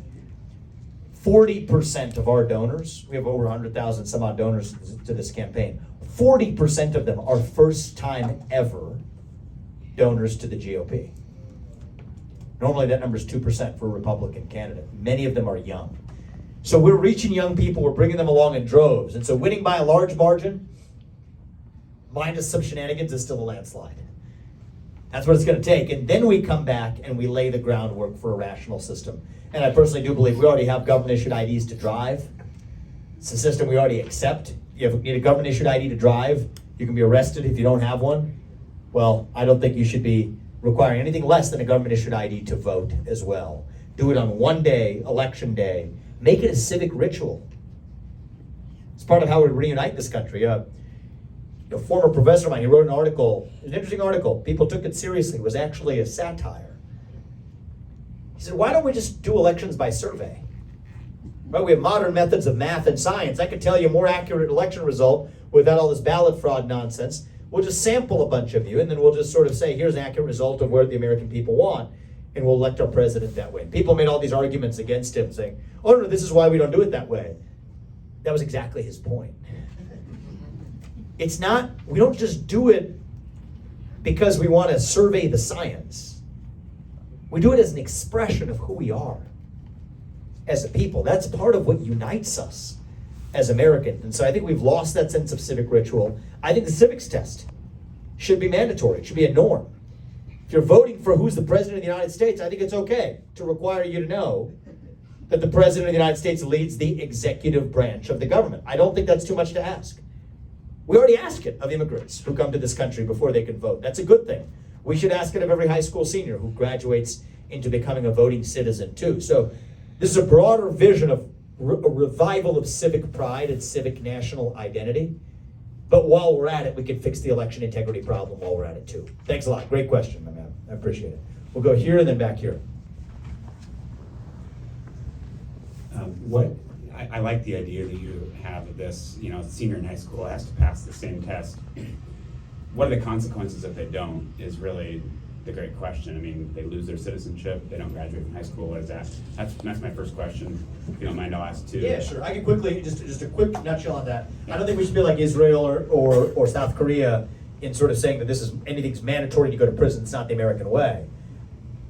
40% of our donors, we have over 100,000 some odd donors to this campaign, 40% of them are first time ever donors to the GOP. Normally that number is 2% for a Republican candidate. Many of them are young. So we're reaching young people, we're bringing them along in droves. And so winning by a large margin, minus some shenanigans, is still a landslide. That's what it's going to take. And then we come back and we lay the groundwork for a rational system. And I personally do believe we already have government-issued IDs to drive. It's a system we already accept. You need a government-issued ID to drive. You can be arrested if you don't have one. Well, I don't think you should be requiring anything less than a government-issued ID to vote as well. Do it on one day, election day. Make it a civic ritual. It's part of how we reunite this country. A former professor of mine, he wrote an article, an interesting article. People took it seriously. It was actually a satire. He said, why don't we just do elections by survey? Well, we have modern methods of math and science. I could tell you a more accurate election result without all this ballot fraud nonsense. We'll just sample a bunch of you, and then we'll just sort of say, here's an accurate result of where the American people want, and we'll elect our president that way. People made all these arguments against him, saying, oh, no, this is why we don't do it that way. That was exactly his point. It's not, we don't just do it because we want to survey the science. We do it as an expression of who we are as a people. That's part of what unites us as Americans. And so I think we've lost that sense of civic ritual. I think the civics test should be mandatory. It should be a norm. If you're voting for who's the president of the United States, I think it's okay to require you to know that the president of the United States leads the executive branch of the government. I don't think that's too much to ask. We already ask it of immigrants who come to this country before they can vote. That's a good thing. We should ask it of every high school senior who graduates into becoming a voting citizen too. So this is a broader vision of a revival of civic pride and civic national identity. But while we're at it, we can fix the election integrity problem while we're at it too. Thanks a lot. Great question, my man. I appreciate it. We'll go here and then back here. I like the idea that you have of this, senior in high school has to pass the same test. What are the consequences if they don't is really the great question. I mean, they lose their citizenship, they don't graduate from high school, what is that? That's my first question, if you don't mind, I'll ask too. Yeah, sure. I can quickly, just a quick nutshell on that. I don't think we should be like Israel or South Korea in sort of saying that this is, anything's mandatory to go to prison. It's not the American way.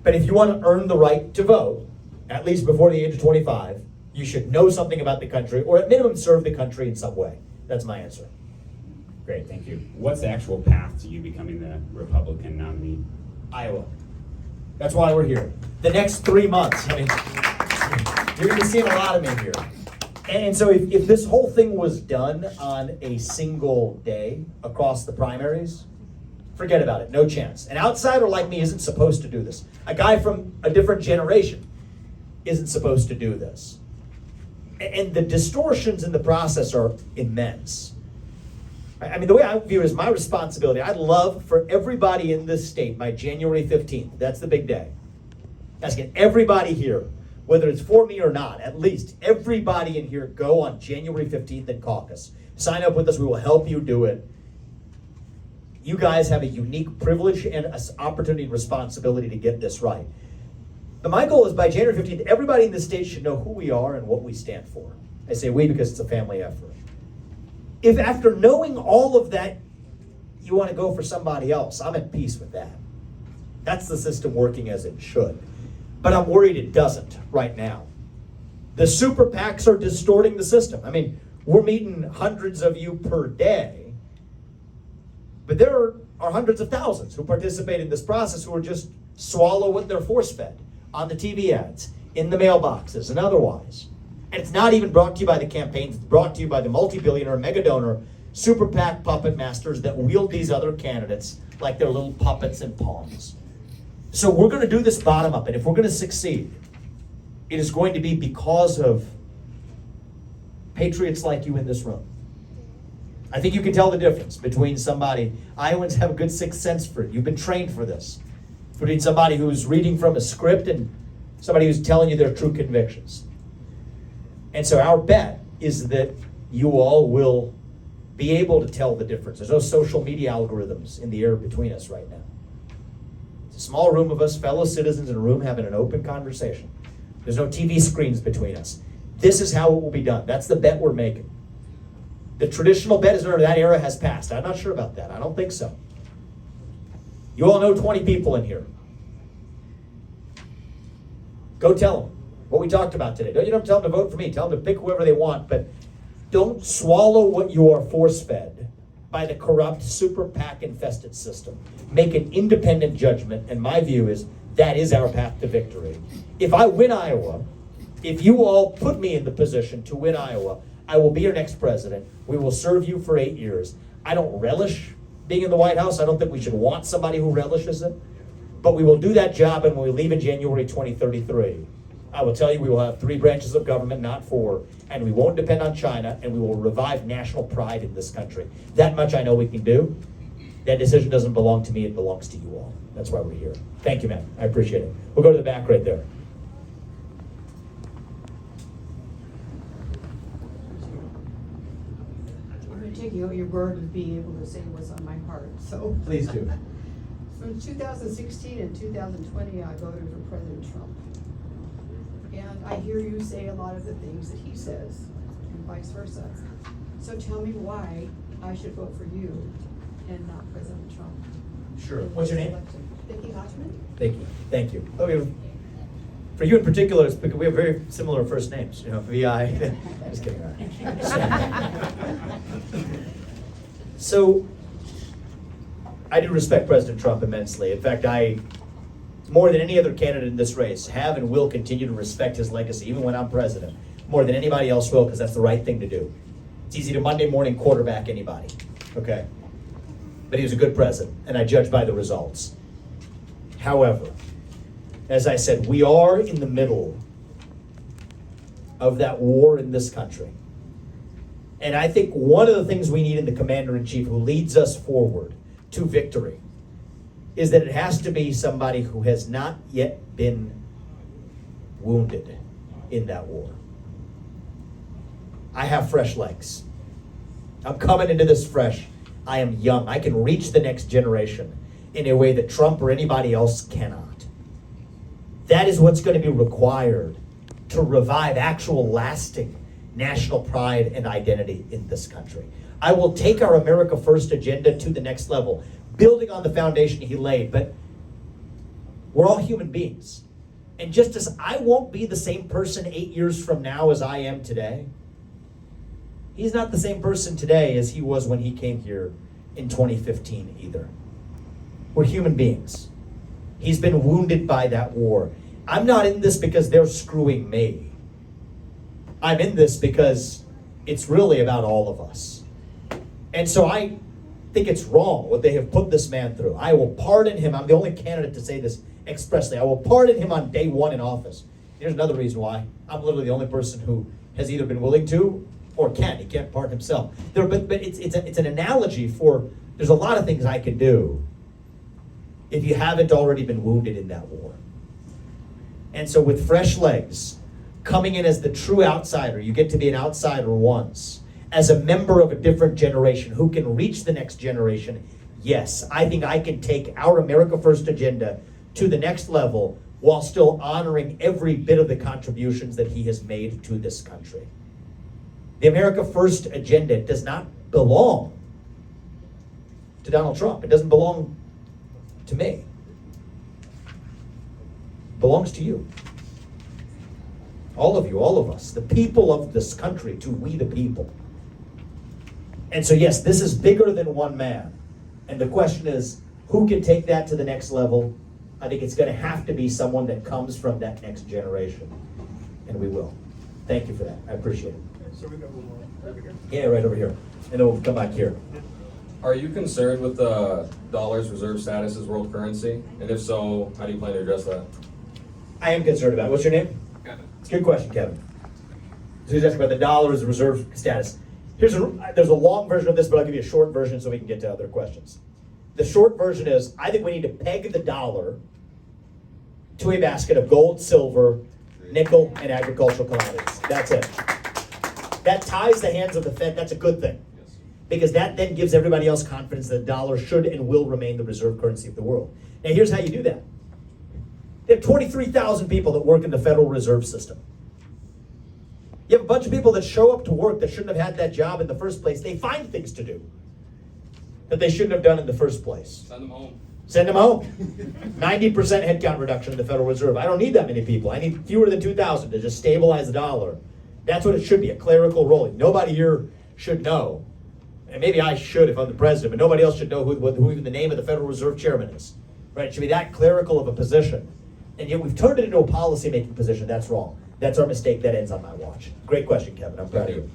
But if you want to earn the right to vote, at least before the age of 25, you should know something about the country, or at minimum serve the country in some way. That's my answer. Great, thank you. What's the actual path to you becoming the Republican nominee? Iowa. That's why we're here. The next 3 months, I mean, you're going to see a lot of me here. And so if this whole thing was done on a single day across the primaries, forget about it, no chance. An outsider like me isn't supposed to do this. A guy from a different generation isn't supposed to do this. And the distortions in the process are immense. I mean, the way I view it is my responsibility. I'd love for everybody in this state by January 15th, that's the big day, asking everybody here, whether it's for me or not, at least everybody in here go on January 15th and caucus. Sign up with us, we will help you do it. You guys have a unique privilege and an opportunity and responsibility to get this right. But my goal is by January 15th, everybody in this state should know who we are and what we stand for. I say we because it's a family effort. If after knowing all of that, you want to go for somebody else, I'm at peace with that. That's the system working as it should. But I'm worried it doesn't right now. The super PACs are distorting the system. I mean, we're meeting hundreds of you per day, but there are hundreds of thousands who participate in this process who are just swallow what they're force-fed on the TV ads, in the mailboxes, and otherwise. And it's not even brought to you by the campaigns, it's brought to you by the multi-billionaire mega donor super PAC puppet masters that wield these other candidates like they're little puppets and pawns. So we're going to do this bottom up, and if we're going to succeed, it is going to be because of patriots like you in this room. I think you can tell the difference between somebody, Iowans have a good sixth sense for it. You've been trained for this. Between somebody who's reading from a script and somebody who's telling you their true convictions. And so our bet is that you all will be able to tell the difference. There's no social media algorithms in the air between us right now. It's a small room of us, fellow citizens in a room having an open conversation. There's no TV screens between us. This is how it will be done. That's the bet we're making. The traditional bet is that era has passed. I'm not sure about that. I don't think so. You all know 20 people in here. Go tell them what we talked about today. You don't tell them to vote for me. Tell them to pick whoever they want, but don't swallow what you are force-fed by the corrupt, super PAC-infested system. Make an independent judgment, and my view is that is our path to victory. If I win Iowa, if you all put me in the position to win Iowa, I will be your next president. We will serve you for 8 years. I don't relish being in the White House. I don't think we should want somebody who relishes it. But we will do that job, and when we leave in January 2033, I will tell you we will have 3 branches of government, not 4, and we won't depend on China, and we will revive national pride in this country. That much I know we can do. That decision doesn't belong to me, it belongs to you all. That's why we're here. Thank you, man. I appreciate it. We'll go to the back right there. I'm going to take you at your word of being able to say what's on my heart. So Please do. from 2016 and 2020, I voted for President Trump. And I hear you say a lot of the things that he says, and vice versa. So tell me why I should vote for you and not President Trump. Sure. What's your name? Vicki Hotchman. Thank you. Thank you. Oh, for you in particular, it's because we have very similar first names. You know, VI. Just kidding. So, I do respect President Trump immensely. In fact, I, more than any other candidate in this race, have and will continue to respect his legacy, even when I'm president, more than anybody else will, because that's the right thing to do. It's easy to Monday morning quarterback anybody, okay? But he was a good president, and I judge by the results. However, as I said, we are in the middle of that war in this country. And I think one of the things we need in the commander-in-chief who leads us forward to victory is that it has to be somebody who has not yet been wounded in that war. I have fresh legs. I'm coming into this fresh. I am young. I can reach the next generation. in a way that Trump or anybody else cannot. That is what's going to be required to revive actual lasting national pride and identity in this country. I will take our America First agenda to the next level, building on the foundation he laid, but we're all human beings. And just as I won't be the same person 8 years from now as I am today, he's not the same person today as he was when he came here in 2015 either. We're human beings. He's been wounded by that war. I'm not in this because they're screwing me. I'm in this because it's really about all of us. And so I think it's wrong what they have put this man through. I will pardon him. I'm the only candidate to say this expressly. I will pardon him on day one in office. Here's another reason why. I'm literally the only person who has either been willing to or can. He can't pardon himself. But it's an analogy for, there's a lot of things I can do if you haven't already been wounded in that war. And so with fresh legs, coming in as the true outsider, you get to be an outsider once, as a member of a different generation who can reach the next generation. Yes, I think I can take our America First agenda to the next level while still honoring every bit of the contributions that he has made to this country. The America First agenda does not belong to Donald Trump. It doesn't belong to me. It belongs to you. All of you, all of us, the people of this country, to we the people. And so yes, this is bigger than one man. And the question is, who can take that to the next level? I think it's going to have to be someone that comes from that next generation. And we will. Thank you for that. I appreciate it. So we got one more over here. Yeah, right over here. And then we'll come back here. Are you concerned with the dollar's reserve status as world currency? And if so, how do you plan to address that? I am concerned about it. What's your name? Kevin. It's a good question, Kevin. So he's asking about the dollar's reserve status. There's a long version of this, but I'll give you a short version so we can get to other questions. The short version is, I think we need to peg the dollar to a basket of gold, silver, nickel, and agricultural commodities. That's it. That ties the hands of the Fed. That's a good thing. Because that then gives everybody else confidence that the dollar should and will remain the reserve currency of the world. Now here's how you do that. There are 23,000 people that work in the Federal Reserve System. You have a bunch of people that show up to work that shouldn't have had that job in the first place. They find things to do that they shouldn't have done in the first place. Send them home. Send them home. 90% headcount reduction in the Federal Reserve. I don't need that many people. I need fewer than 2,000 to just stabilize the dollar. That's what it should be, a clerical role. Nobody here should know. And maybe I should if I'm the president, but nobody else should know who even the name of the Federal Reserve Chairman is. Right? It should be that clerical of a position. And yet we've turned it into a policy-making position. That's wrong. That's our mistake. That ends on my watch. Great question, Kevin. I'm proud of you.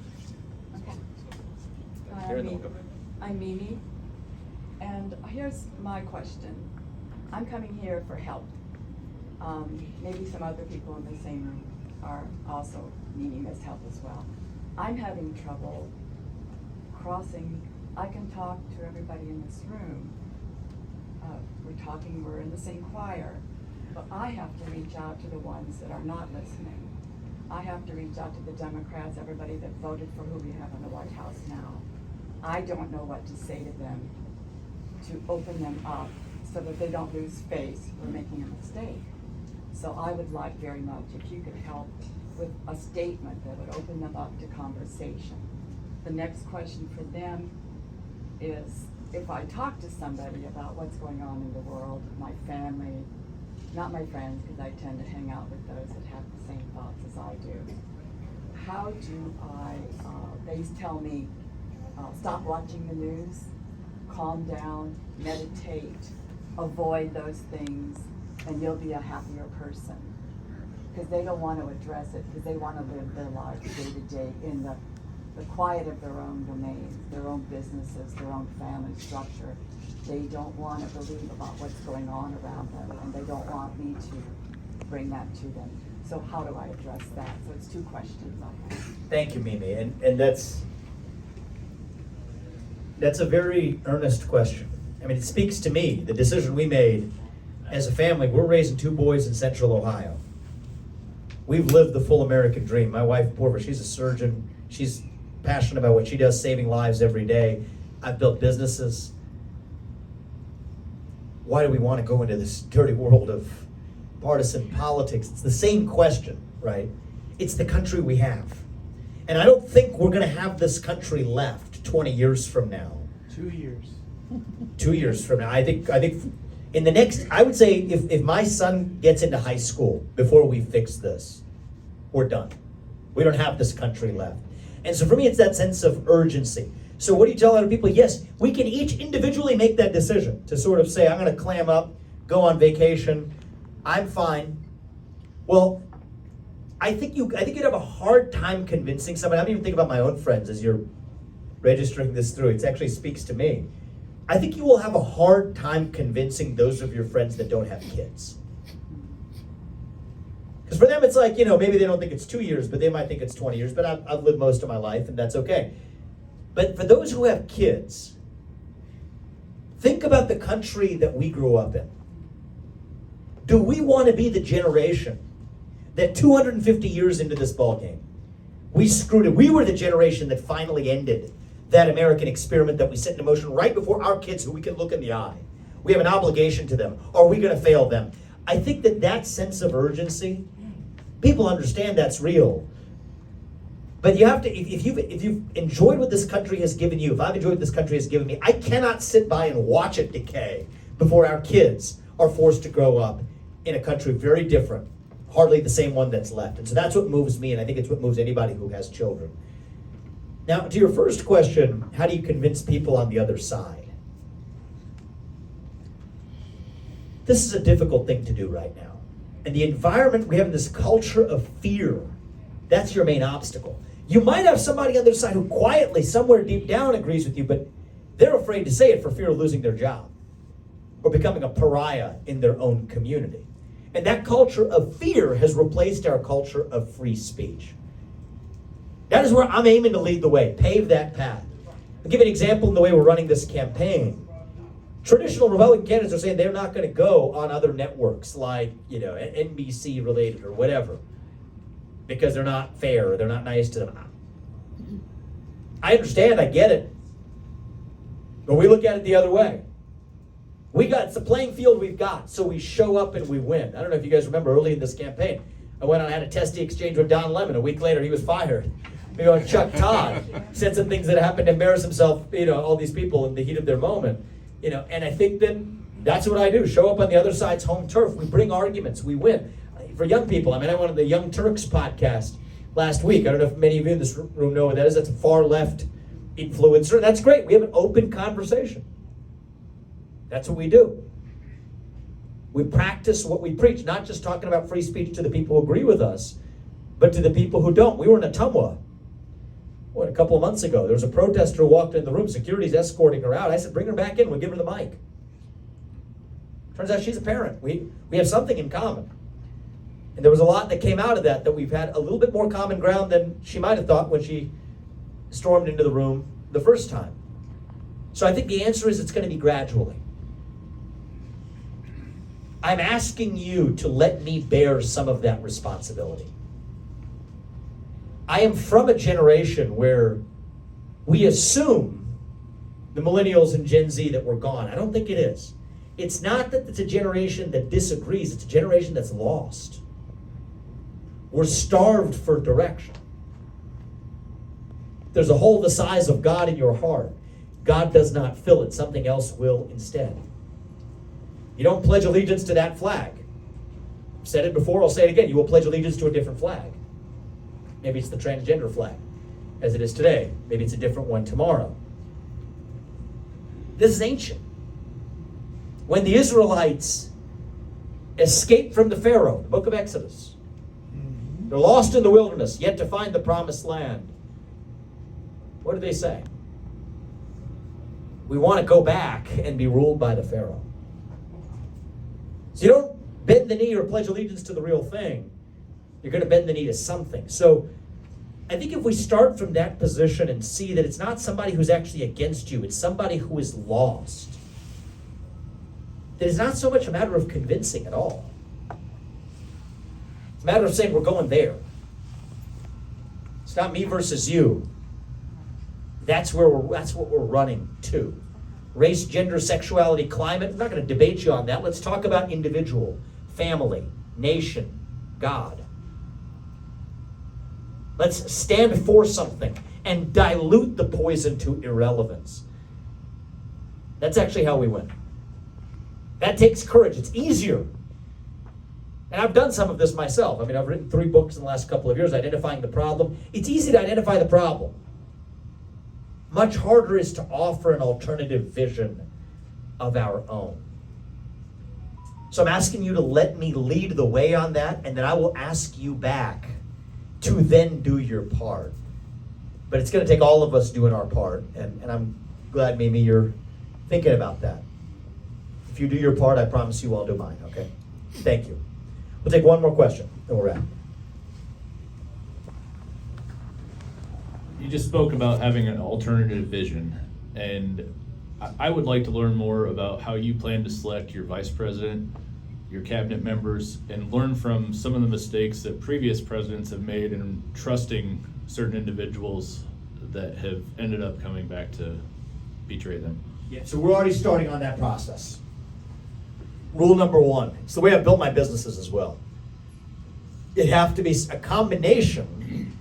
I'm Mimi, and here's my question. I'm coming here for help. Maybe some other people in the same room are also needing this help as well. I'm having trouble crossing. I can talk to everybody in this room. We're in the same choir, but I have to reach out to the ones that are not listening. I have to reach out to the Democrats, everybody that voted for who we have in the White House now. I don't know what to say to them to open them up so that they don't lose face for making a mistake. So I would like very much if you could help with a statement that would open them up to conversation. The next question for them is, if I talk to somebody about what's going on in the world, my family, not my friends, because I tend to hang out with those that have the same thoughts as I do. How do they tell me, stop watching the news, calm down, meditate, avoid those things, and you'll be a happier person. Because they don't want to address it, because they want to live their life day to day in the quiet of their own domains, their own businesses, their own family structure. They don't want to believe about what's going on around them, and they don't want me to bring that to them. So how do I address that? So it's two questions I have. Thank you, Mimi. And that's a very earnest question. I mean, it speaks to me, the decision we made as a family. We're raising 2 boys in Central Ohio. We've lived the full American dream. My wife, Porver, she's a surgeon. She's passionate about what she does, saving lives every day. I've built businesses. why do we want to go into this dirty world of partisan politics? It's the same question, right? It's the country we have. And I don't think we're going to have this country left 20 years from now. 2 years. 2 years from now. I think in the next, I would say if my son gets into high school before we fix this, we're done. We don't have this country left. And so for me, it's that sense of urgency. So what do you tell other people? Yes, we can each individually make that decision to sort of say, I'm going to clam up, go on vacation, I'm fine. Well, I think you'd have a hard time convincing somebody. I'm even thinking about my own friends as you're registering this through. It actually speaks to me. I think you will have a hard time convincing those of your friends that don't have kids. Because for them, it's like, maybe they don't think it's 2 years, but they might think it's 20 years, but I've lived most of my life, and that's okay. But for those who have kids, think about the country that we grew up in. Do we want to be the generation that 250 years into this ballgame, we screwed it? We were the generation that finally ended that American experiment that we set into motion right before our kids, who we can look in the eye. We have an obligation to them. Are we going to fail them? I think that sense of urgency, people understand that's real. But you have to, if you've enjoyed what this country has given you, if I've enjoyed what this country has given me, I cannot sit by and watch it decay before our kids are forced to grow up in a country very different, hardly the same one that's left. And so that's what moves me, and I think it's what moves anybody who has children. Now, to your first question, how do you convince people on the other side? This is a difficult thing to do right now. And the environment we have in this culture of fear, that's your main obstacle. You might have somebody on the other side who quietly, somewhere deep down, agrees with you, but they're afraid to say it for fear of losing their job or becoming a pariah in their own community. And that culture of fear has replaced our culture of free speech. That is where I'm aiming to lead the way, pave that path. I'll give you an example in the way we're running this campaign. Traditional Republican candidates are saying they're not going to go on other networks like, NBC related or whatever, because they're not fair or they're not nice to them. I understand, I get it. But we look at it the other way. It's the playing field we've got, so we show up and we win. I don't know if you guys remember early in this campaign, I went on and had a testy exchange with Don Lemon. A week later, he was fired. Chuck Todd said some things that happened to embarrass himself, all these people in the heat of their moment. And I think that's what I do. Show up on the other side's home turf. We bring arguments. We win. For young people, I went on the Young Turks podcast last week. I don't know if many of you in this room know what that is. That's a far left influencer. That's great. We have an open conversation. That's what we do. We practice what we preach, not just talking about free speech to the people who agree with us, but to the people who don't. We were in Ottumwa, a couple of months ago. There was a protester who walked in the room. Security's escorting her out. I said, bring her back in. We'll give her the mic. Turns out she's a parent. We have something in common. And there was a lot that came out of that we've had a little bit more common ground than she might have thought when she stormed into the room the first time. So I think the answer is it's going to be gradually. I'm asking you to let me bear some of that responsibility. I am from a generation where we assume, the millennials and Gen Z, that we're gone. I don't think it is. It's not that it's a generation that disagrees, it's a generation that's lost. We're starved for direction. There's a hole the size of God in your heart. God does not fill it, something else will instead. You don't pledge allegiance to that flag. I've said it before, I'll say it again. You will pledge allegiance to a different flag. Maybe it's the transgender flag, as it is today. Maybe it's a different one tomorrow. This is ancient. When the Israelites escaped from the Pharaoh, the book of Exodus, they're lost in the wilderness, yet to find the promised land. What did they say? We want to go back and be ruled by the Pharaoh. So you don't bend the knee or pledge allegiance to the real thing. You're going to bend the knee to something. So I think if we start from that position and see that it's not somebody who's actually against you, it's somebody who is lost, that it's not so much a matter of convincing at all. It's a matter of saying we're going there. It's not me versus you. That's what we're running to. race, gender, sexuality, climate. I'm not going to debate you on that. Let's talk about individual, family, nation, God. Let's stand for something and dilute the poison to irrelevance. That's actually how we win. That takes courage. It's easier. And I've done some of this myself. I mean, I've written 3 books in the last couple of years identifying the problem. It's easy to identify the problem. Much harder is to offer an alternative vision of our own. So I'm asking you to let me lead the way on that, and then I will ask you back to then do your part. But it's going to take all of us doing our part, and I'm glad, Mimi, you're thinking about that. If you do your part, I promise you I'll do mine, okay? Thank you. We'll take one more question, then we'll wrap. You just spoke about having an alternative vision, and I would like to learn more about how you plan to select your vice president, your cabinet members, and learn from some of the mistakes that previous presidents have made in trusting certain individuals that have ended up coming back to betray them. Yeah, so we're already starting on that process. Rule number 1, it's the way I've built my businesses as well. It have to be a combination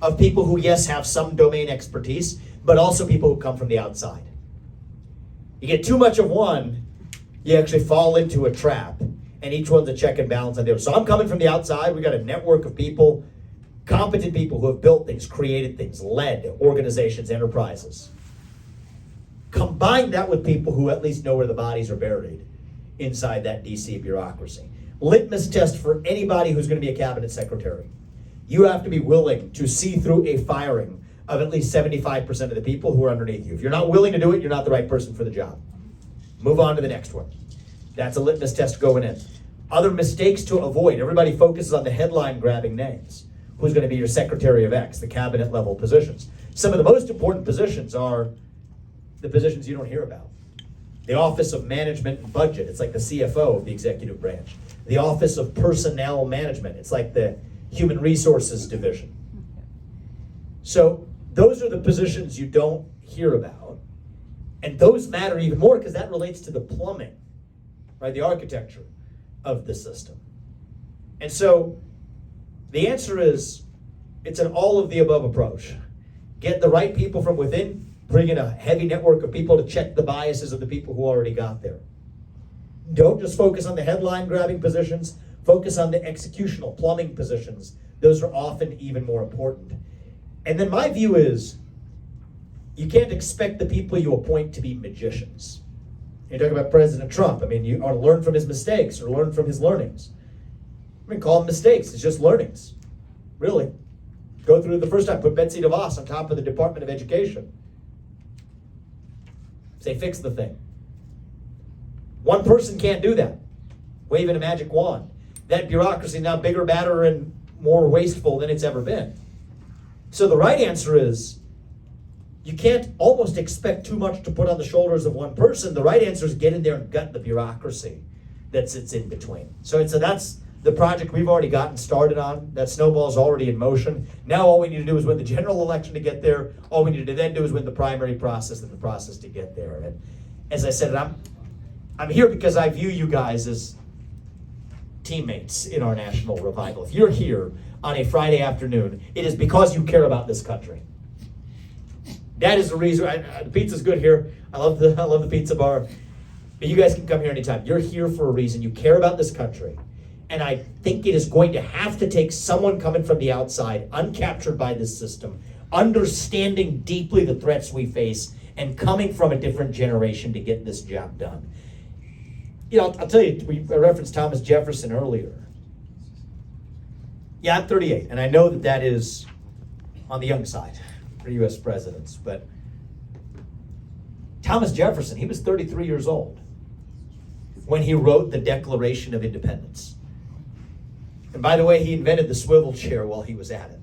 of people who, yes, have some domain expertise, but also people who come from the outside. You get too much of one, you actually fall into a trap, and each one's a check and balance on the other. So I'm coming from the outside. We got a network of people, competent people who have built things, created things, led organizations, enterprises. Combine that with people who at least know where the bodies are buried inside that DC bureaucracy. Litmus test for anybody who's going to be a cabinet secretary. You have to be willing to see through a firing of at least 75% of the people who are underneath you. If you're not willing to do it, you're not the right person for the job. Move on to the next one. That's a litmus test going in. Other mistakes to avoid. Everybody focuses on the headline grabbing names. Who's going to be your Secretary of X, the cabinet level positions. Some of the most important positions are the positions you don't hear about. The Office of Management and Budget, it's like the CFO of the executive branch. The Office of Personnel Management, it's like the Human Resources Division. So those are the positions you don't hear about. And those matter even more because that relates to the plumbing, right? The architecture of the system. And so the answer is, it's an all of the above approach. Get the right people from within, bring in a heavy network of people to check the biases of the people who already got there. Don't just focus on the headline grabbing positions, focus on the executional plumbing positions. Those are often even more important. And then my view is, you can't expect the people you appoint to be magicians. You talk about President Trump. I mean, you ought to learn from his mistakes or learn from his learnings. I mean, call them mistakes. It's just learnings. Really. Go through it the first time. Put Betsy DeVos on top of the Department of Education. Say, fix the thing. One person can't do that. Waving a magic wand. That bureaucracy now bigger, badder, and more wasteful than it's ever been. So the right answer is, you can't almost expect too much to put on the shoulders of one person. The right answer is get in there and gut the bureaucracy that sits in between. So that's the project we've already gotten started on. That snowball's already in motion. Now all we need to do is win the general election to get there. All we need to then do is win the primary process and the process to get there. And as I said, I'm here because I view you guys as teammates in our national revival. If you're here on a Friday afternoon, it is because you care about this country. That is the reason. The pizza's good here. I love the pizza bar. But you guys can come here anytime. You're here for a reason. You care about this country. And I think it is going to have to take someone coming from the outside, uncaptured by this system, understanding deeply the threats we face, and coming from a different generation to get this job done. You know, I'll tell you, I referenced Thomas Jefferson earlier. Yeah, I'm 38, and I know that is on the young side for U.S. presidents, but Thomas Jefferson, he was 33 years old when he wrote the Declaration of Independence. And by the way, he invented the swivel chair while he was at it.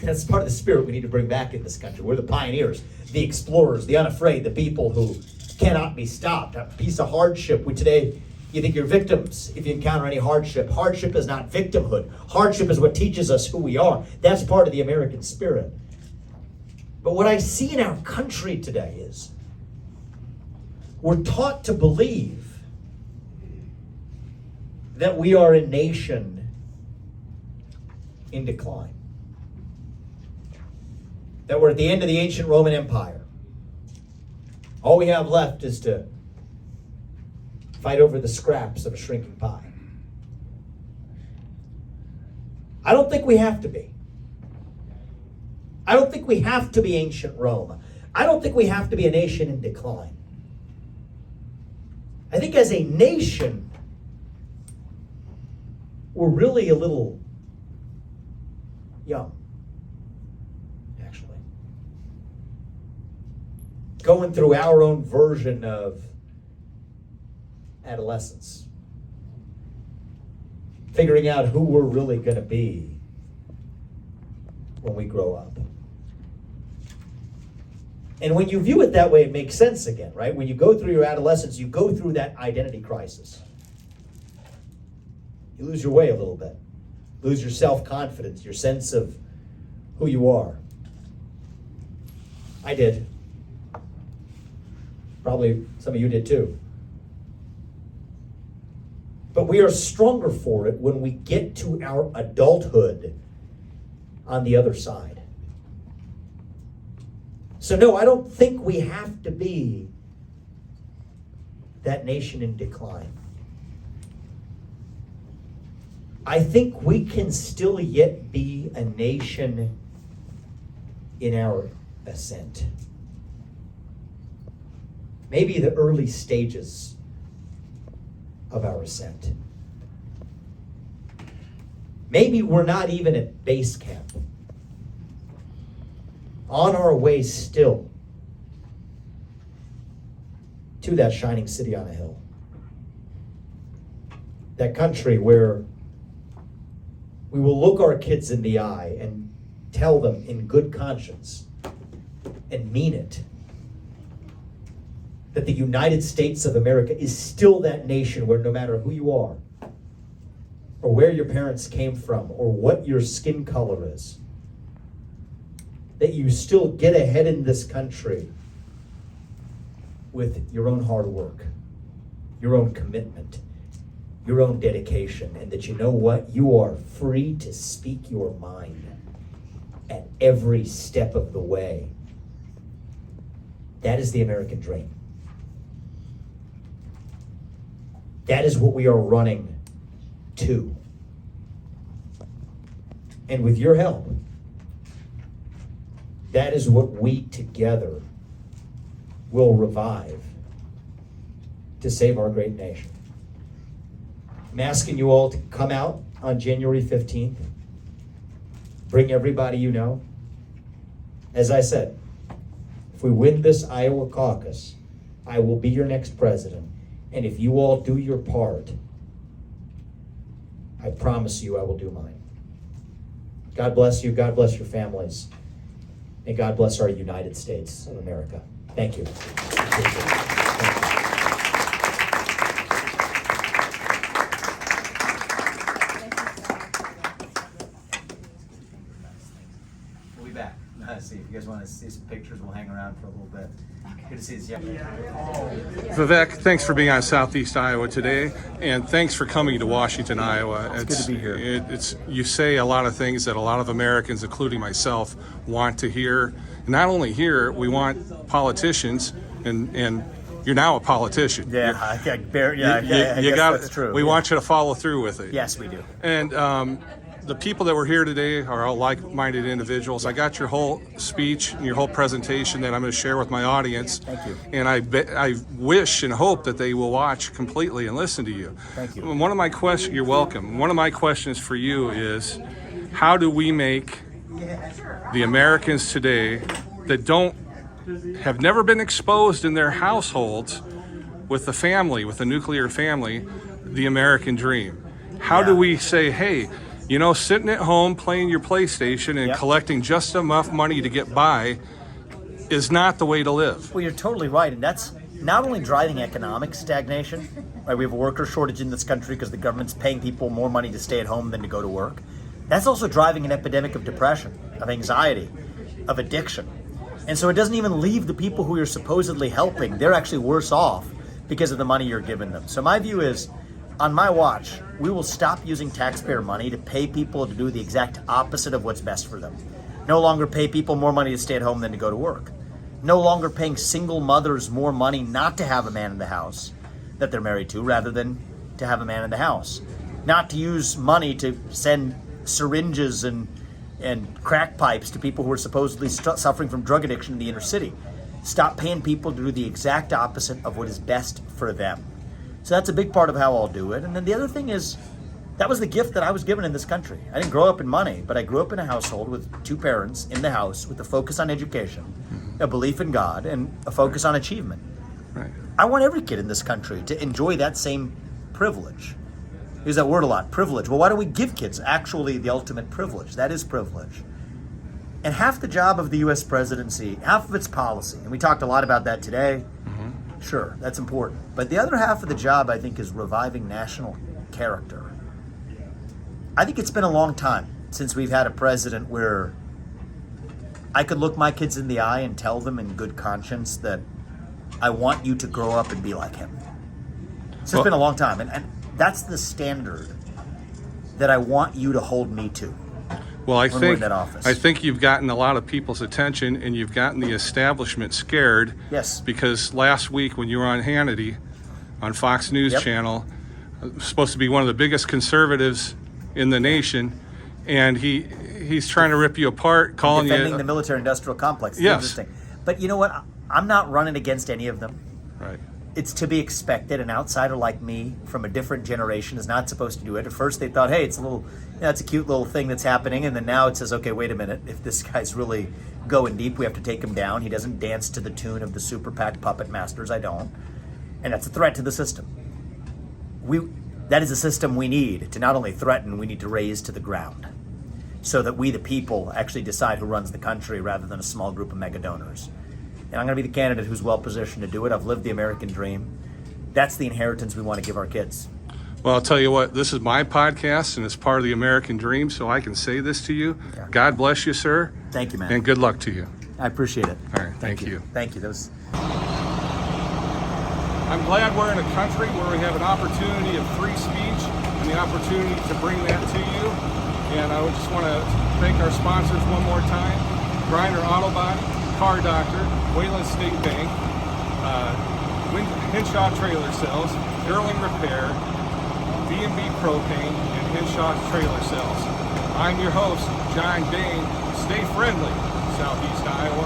That's part of the spirit we need to bring back in this country. We're the pioneers, the explorers, the unafraid, the people who cannot be stopped. A piece of hardship. Today, you think you're victims if you encounter any hardship. Hardship is not victimhood. Hardship is what teaches us who we are. That's part of the American spirit. But what I see in our country today is We're taught to believe that we are a nation in decline. That we're at the end of the ancient Roman Empire. All we have left is to fight over the scraps of a shrinking pie. I don't think we have to be. I don't think we have to be ancient Rome. I don't think we have to be a nation in decline. I think as a nation, we're really a little young, actually. Going through our own version of adolescence. Figuring out who we're really going to be when we grow up. And when you view it that way, it makes sense again, right? When you go through your adolescence, you go through that identity crisis. You lose your way a little bit. Lose your self-confidence, your sense of who you are. I did. Probably some of you did too. But we are stronger for it when we get to our adulthood on the other side. So no, I don't think we have to be that nation in decline. I think we can still yet be a nation in our ascent. Maybe the early stages of our ascent. Maybe we're not even at base camp. On our way still to that shining city on a hill. That country where we will look our kids in the eye and tell them in good conscience and mean it that the United States of America is still that nation where no matter who you are, or where your parents came from, or what your skin color is, that you still get ahead in this country with your own hard work, your own commitment, your own dedication, and that you know what? You are free to speak your mind at every step of the way. That is the American dream. That is what we are running to. And with your help, that is what we together will revive to save our great nation. I'm asking you all to come out on January 15th. Bring everybody you know. As I said, if we win this Iowa caucus, I will be your next president. And if you all do your part, I promise you I will do mine. God bless you. God bless your families. And God bless our United States of America. Thank you. We'll be back. See if you guys want to see some pictures, we'll hang around for a little bit. Good to see you. Vivek, thanks for being on Southeast Iowa today, and thanks for coming to Washington, Iowa. It's good to be here. You say a lot of things that a lot of Americans, including myself, want to hear. And not only here, we want politicians, and you're now a politician. Yeah, I guess that's true. We want you to follow through with it. Yes, we do. And the people that were here today are all like-minded individuals. I got your whole speech and your whole presentation that I'm going to share with my audience. Thank you. And I wish and hope that they will watch completely and listen to you. Thank you. And one of my questions, you're welcome. One of my questions for you is, how do we make the Americans today that have never been exposed in their households with the family, with the nuclear family, the American dream? How do we say, hey, you know, sitting at home playing your PlayStation and collecting just enough money to get by is not the way to live? Well, you're totally right, and that's not only driving economic stagnation, right? We have a worker shortage in this country because the government's paying people more money to stay at home than to go to work. That's also driving an epidemic of depression, of anxiety, of addiction. And so it doesn't even leave the people who you're supposedly helping. They're actually worse off because of the money you're giving them. So my view is, on my watch, we will stop using taxpayer money to pay people to do the exact opposite of what's best for them. No longer pay people more money to stay at home than to go to work. No longer paying single mothers more money not to have a man in the house that they're married to, rather than to have a man in the house. Not to use money to send syringes and crack pipes to people who are supposedly suffering from drug addiction in the inner city. Stop paying people to do the exact opposite of what is best for them. So that's a big part of how I'll do it. And then the other thing is, that was the gift that I was given in this country. I didn't grow up in money, but I grew up in a household with two parents in the house with a focus on education, a belief in God, and a focus on achievement. Right. I want every kid in this country to enjoy that same privilege. Use that word a lot, privilege. Well, why don't we give kids actually the ultimate privilege? That is privilege. And half the job of the U.S. presidency, half of its policy, and we talked a lot about that today. Sure, that's important. But the other half of the job, I think, is reviving national character. I think it's been a long time since we've had a president where I could look my kids in the eye and tell them in good conscience that I want you to grow up and be like him. So it's been a long time. And that's the standard that I want you to hold me to. Well, I when we're in that office. think you've gotten a lot of people's attention, and you've gotten the establishment scared. Yes. Because last week when you were on Hannity, on Fox News Channel, supposed to be one of the biggest conservatives in the nation, and he's trying to rip you apart, calling defending you the military-industrial complex. It's Yes. interesting. But you know what? I'm not running against any of them. Right. It's to be expected. An outsider like me from a different generation is not supposed to do it. At first they thought, hey, it's a cute little thing that's happening. And then now it says, okay, wait a minute. If this guy's really going deep, we have to take him down. He doesn't dance to the tune of the Super PAC puppet masters. I don't. And that's a threat to the system. That is a system we need to not only threaten, we need to raise to the ground, so that we, the people, actually decide who runs the country rather than a small group of mega donors. And I'm going to be the candidate who's well positioned to do it. I've lived the American dream. That's the inheritance we want to give our kids. Well, I'll tell you what, this is my podcast, and it's part of the American dream, so I can say this to you. Yeah. God bless you, sir. Thank you, man. And good luck to you. I appreciate it. All right, thank you. Thank you. That was... I'm glad we're in a country where we have an opportunity of free speech and the opportunity to bring that to you. And I would just want to thank our sponsors one more time. Griner Auto Body, Car Doctor, Wayland State Bank, Hinshaw Trailer Sales, Erling Repair, B&B Propane, and Hinshaw Trailer Sales. I'm your host, John Bain. Stay friendly, Southeast Iowa.